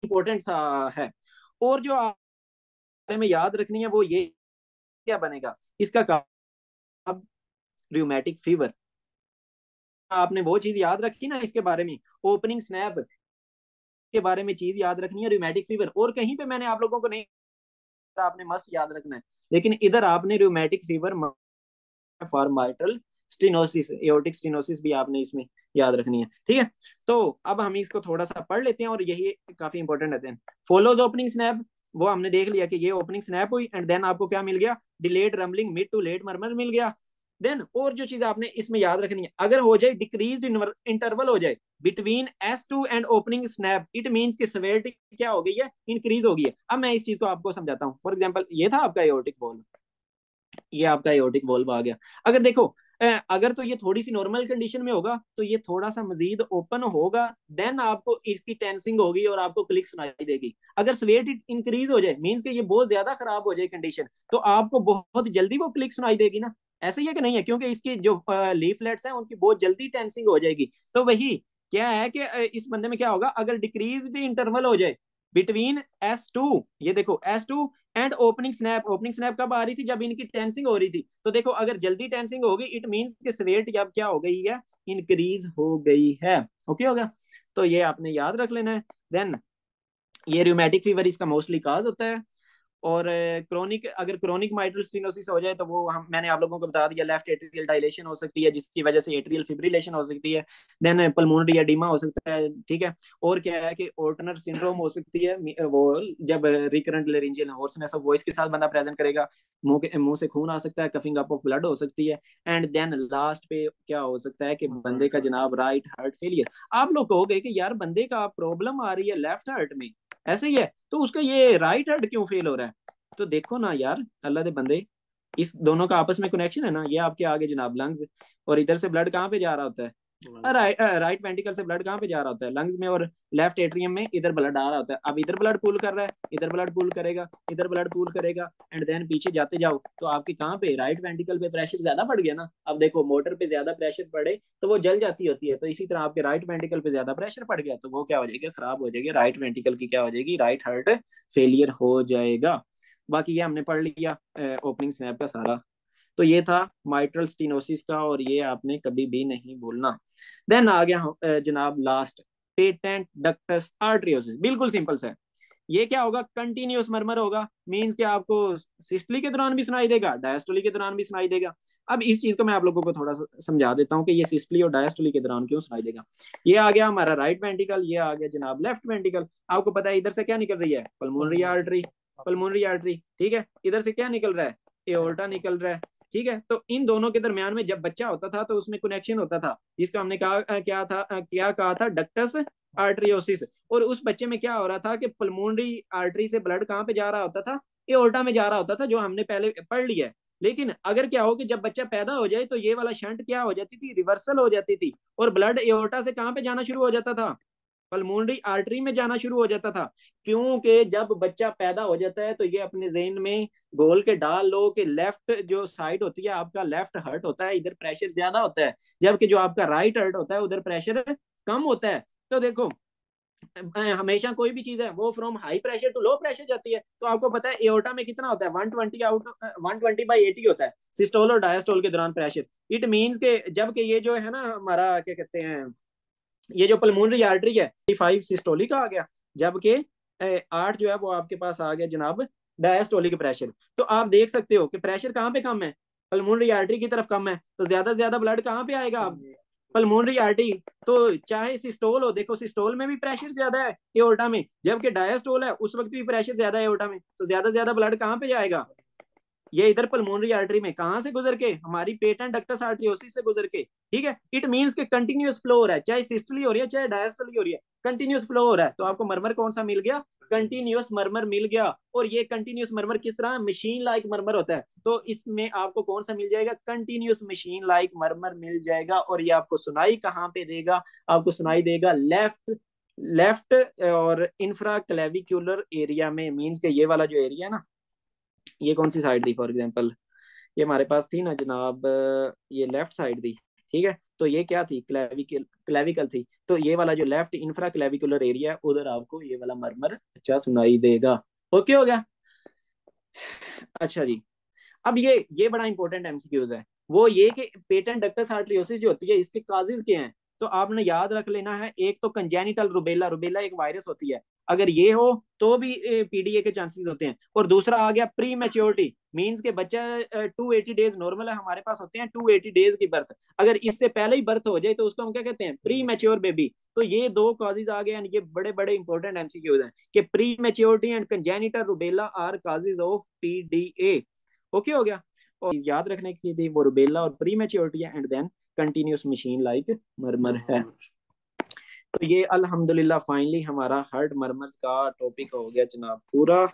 इंपॉर्टेंट सा है। और जो में याद रखनी है वो ये, क्या बनेगा इसका काम, रियोमेटिक फीवर। आपने वो चीज याद रखी ना इसके बारे में, ओपनिंग स्नैप के बारे में चीज याद रखनी है, रियोमेटिक फीवर। और कहीं पे मैंने आप लोगों को नहीं, आपने मस्ट याद रखना है, लेकिन इधर आपने rheumatic fever for mitral stenosis, aortic stenosis भी आपने इसमें याद रखनी है। ठीक है, तो अब हम इसको थोड़ा सा पढ़ लेते हैं और यही काफी इंपॉर्टेंट रहते हैं। फॉलोज ओपनिंग स्नैप, वो हमने देख लिया कि ये ओपनिंग स्नैप हुई एंड देन आपको क्या मिल गया, delayed rumbling, mid to late murmur मिल गया। देन और जो चीज आपने इसमें याद रखनी है, अगर हो जाए डिक्रीज इंटरवल हो जाए between S2 and opening snap, it means कि सेवेरिटी क्या हो गई है, इंक्रीज हो गई है। अब मैं इस चीज को आपको समझाता हूँ। फॉर एग्जांपल ये था आपका एओर्टिक वॉल्व, ये आपका एओर्टिक वॉल्व आ गया। अगर देखो अगर तो ये थोड़ी सी नॉर्मल कंडीशन में होगा तो ये थोड़ा सा मजीद ओपन होगा, देन आपको इसकी टेंसिंग होगी और आपको क्लिक सुनाई देगी। अगर स्वेट इंक्रीज हो जाए, मीन्स कि ये बहुत ज्यादा खराब हो जाए कंडीशन, तो आपको बहुत जल्दी वो क्लिक सुनाई देगी ना। ऐसे ही है कि नहीं है, क्योंकि इसकी जो लीफलेट्स हैं उनकी बहुत जल्दी टेंसिंग हो जाएगी। तो वही क्या है कि इस बंदे में क्या होगा, अगर डिक्रीज भी इंटरवल हो जाए बिटवीन S2, ये देखो S2 and opening snap. Opening snap कब आ रही थी, जब इनकी टेंसिंग हो रही थी। तो देखो अगर जल्दी टेंसिंग होगी, इट मींस कि स्वेट अब क्या हो गई है, इंक्रीज हो गई है। ओके हो गया, तो ये आपने याद रख लेना है। देन ये रूमेटिक फीवर इसका मोस्टली काज होता है। और क्रोनिक, अगर क्रोनिक माइट्रल स्टेनोसिस हो जाए तो वो हम मैंने आप लोगों को बता दिया, लेफ्ट एट्रियल डायलेशन हो सकती है जिसकी वजह से एट्रियल फिब्रिलेशन हो सकती है। देन पल्मोनरी एडिमा हो सकता है, ठीक है। और क्या है कि ऑर्टनर सिंड्रोम हो सकती है, वो जब recurrent laryngeal hoarseness of voice के साथ बंदा प्रेजेंट करेगा, मुंह से खून आ सकता है, कफिंग अप ऑफ ब्लड हो सकती है। एंड देन लास्ट पे क्या हो सकता है कि बंदे का जनाब राइट हार्ट फेलियर। आप लोग कहोगे कि यार बंदे का प्रॉब्लम आ रही है लेफ्ट हार्ट में, ऐसे ही है, तो उसका ये राइट हार्ट क्यों फेल हो रहा है? तो देखो ना यार अल्लाह दे बंदे, इस दोनों का आपस में कनेक्शन है ना। ये आपके आगे जनाब लंग्स, और इधर से ब्लड कहाँ पे जा रहा होता है, राइट वेंटिकल से ब्लड कहाँ पे जा रहा होता है, लंग्स में, और लेफ्ट एट्रियम में इधर ब्लड आ रहा होता है। अब इधर ब्लड पुल कर रहा है, इधर ब्लड पुल करेगा, इधर ब्लड पुल करेगा, एंड देन पीछे जाते जाओ तो आपके कहाँ पे राइट वेंटिकल पे प्रेशर ज्यादा बढ़ गया ना। अब देखो मोटर पे ज्यादा प्रेशर पड़े तो वो जल जाती होती है, तो इसी तरह आपके राइट वेंटिकल पे ज्यादा प्रेशर पड़ गया तो वो क्या हो जाएगा, खराब हो जाएगी, राइट वेंटिकल की क्या हो जाएगी, राइट हार्ट फेलियर हो जाएगा। बाकी ये हमने पढ़ लिया ओपनिंग स्नैप का सारा। तो ये था माइट्रल स्टीनोसिस का, और ये आपने कभी भी नहीं भूलना। देन आ गया जनाब लास्ट, पेटेंट डक्टस आर्टरियोसिस। बिल्कुल सिंपल सा है। ये क्या होगा, कंटिन्यूस मरमर होगा, मींस कि आपको सिस्टली के दौरान भी सुनाई देगा, डायस्टोली के दौरान भी सुनाई देगा। अब इस चीज को मैं आप लोगों को थोड़ा सा समझा देता हूँ कि ये सिस्टली और डायस्टोली के दौरान क्यों सुनाई देगा। ये आ गया हमारा राइट वेंटिकल, ये आ गया जनाब लेफ्ट वेंटिकल। आपको पता है इधर से क्या निकल रही है, पल्मोनरी आर्टरी, पल्मोनरी आर्टरी, ठीक है। इधर से क्या निकल रहा है, एओर्टा निकल रहा है, ठीक है। तो इन दोनों के दरमियान में जब बच्चा होता था तो उसमें कनेक्शन होता था, जिसका हमने कहा क्या था, क्या कहा था, डक्टस आर्टरियोसिस। और उस बच्चे में क्या हो रहा था कि पल्मोनरी आर्टरी से ब्लड कहाँ पे जा रहा होता था, एओर्टा में जा रहा होता था, जो हमने पहले पढ़ लिया है। लेकिन अगर क्या हो कि जब बच्चा पैदा हो जाए तो ये वाला शंट क्या हो जाती थी, रिवर्सल हो जाती थी, और ब्लड एओर्टा से कहाँ पे जाना शुरू हो जाता था, पल्मोनरी आर्टरी में जाना शुरू हो जाता था। क्योंकि जब बच्चा पैदा हो जाता है तो ये अपने जेन में गोल के डाल लो कि लेफ्ट जो साइड होती है आपका, लेफ्ट हर्ट होता है, इधर प्रेशर ज्यादा होता है, जबकि जो आपका राइट हर्ट होता है उधर प्रेशर कम होता है। तो देखो हमेशा कोई भी चीज है वो from high pressure to low pressure जाती है। तो आपको पता है एओर्टा में कितना होता है, 120 आउट 120/80 होता है सिस्टोल और डायस्टोल के दौरान प्रेशर। इट मींस के जबकि ये जो है ना हमारा क्या कहते हैं, ये जो पल्मोनरी आर्टरी है 5 सिस्टोलिक आ गया, जबकि 8 जो है वो आपके पास आ गया जनाब डायस्टोलिक प्रेशर। तो आप देख सकते हो कि प्रेशर कहाँ पे कम है, पल्मोनरी आर्टरी की तरफ कम है, तो ज्यादा से ज्यादा ब्लड कहाँ पे आएगा, आप पल्मोनरी आर्टरी। तो चाहे सिस्टोल हो, देखो सिस्टोल में भी प्रेशर ज्यादा है एओर्टा में, जबकि डायस्टोल है उस वक्त भी प्रेशर ज्यादा है एओर्टा में, तो ज्यादा से ज्यादा ब्लड कहाँ पे जाएगा, ये इधर पल्मोनरी आर्टरी में, कहां से गुजर के, हमारी पेटेंट डक्टस आर्टरियोसिस से गुजर के, ठीक है। इट मींस के कंटिन्यूस फ्लो हो रहा है, चाहे सिस्टली हो रही है चाहे डायस्टली हो रही है, कंटिन्यूस फ्लो हो रहा है। तो आपको मरमर कौन सा मिल गया, कंटिन्यूस मरमर मिल गया। और ये कंटिन्यूस मरमर किस तरह, मशीन लाइक मरमर होता है, तो इसमें आपको कौन सा मिल जाएगा, कंटिन्यूस मशीन लाइक मरमर मिल जाएगा। और ये आपको सुनाई कहाँ पे देगा, आपको सुनाई देगा लेफ्ट, लेफ्ट और इंफ्रा क्लेविक्यूलर एरिया में। मींस के ये वाला जो एरिया है ना, ये कौन सी साइड थी फॉर एग्जांपल, ये हमारे पास थी ना जनाब, ये लेफ्ट साइड थी, ठीक है। तो ये क्या थी, क्लेविकल, क्लेविकल थी। तो ये वाला जो लेफ्ट इंफ्रा क्लेविकुलर एरिया है उधर आपको ये वाला मरमर अच्छा सुनाई देगा। ओके हो गया। अच्छा जी, अब ये बड़ा इंपॉर्टेंट एमसीक्यूज है, वो ये कि पेटेंट डक्टस आर्टरियोसिस जो होती है इसके काजेज क्या हैं। तो आपने याद रख लेना है, एक तो कंजेनिटल रुबेला, रुबेला एक वायरस होती है, अगर ये हो तो भी पीडीए के चांसेस होते हैं। और दूसरा आ गया प्री मैच्योरिटी, मींस के बच्चा 280 डेज नॉर्मल है, हमारे पास होते हैं 280 डेज की बर्थ, अगर इससे पहले ही बर्थ हो जाए तो उसको हम क्या कहते हैं, प्री मैच्योर बेबी। तो ये दो कॉजेज आ गए, ये बड़े बड़े इंपॉर्टेंट एमसीक्यूज हैं कि prematurity and congenital rubella are causes of PDA. Okay हो गया। और याद रखने की थी वो रुबेला और प्री मैच्योरिटी है, and then continuous machine like murmur है। तो ये अल्हम्दुलिल्लाह फाइनली हमारा हार्ट मरमर्स का टॉपिक हो गया जनाब पूरा।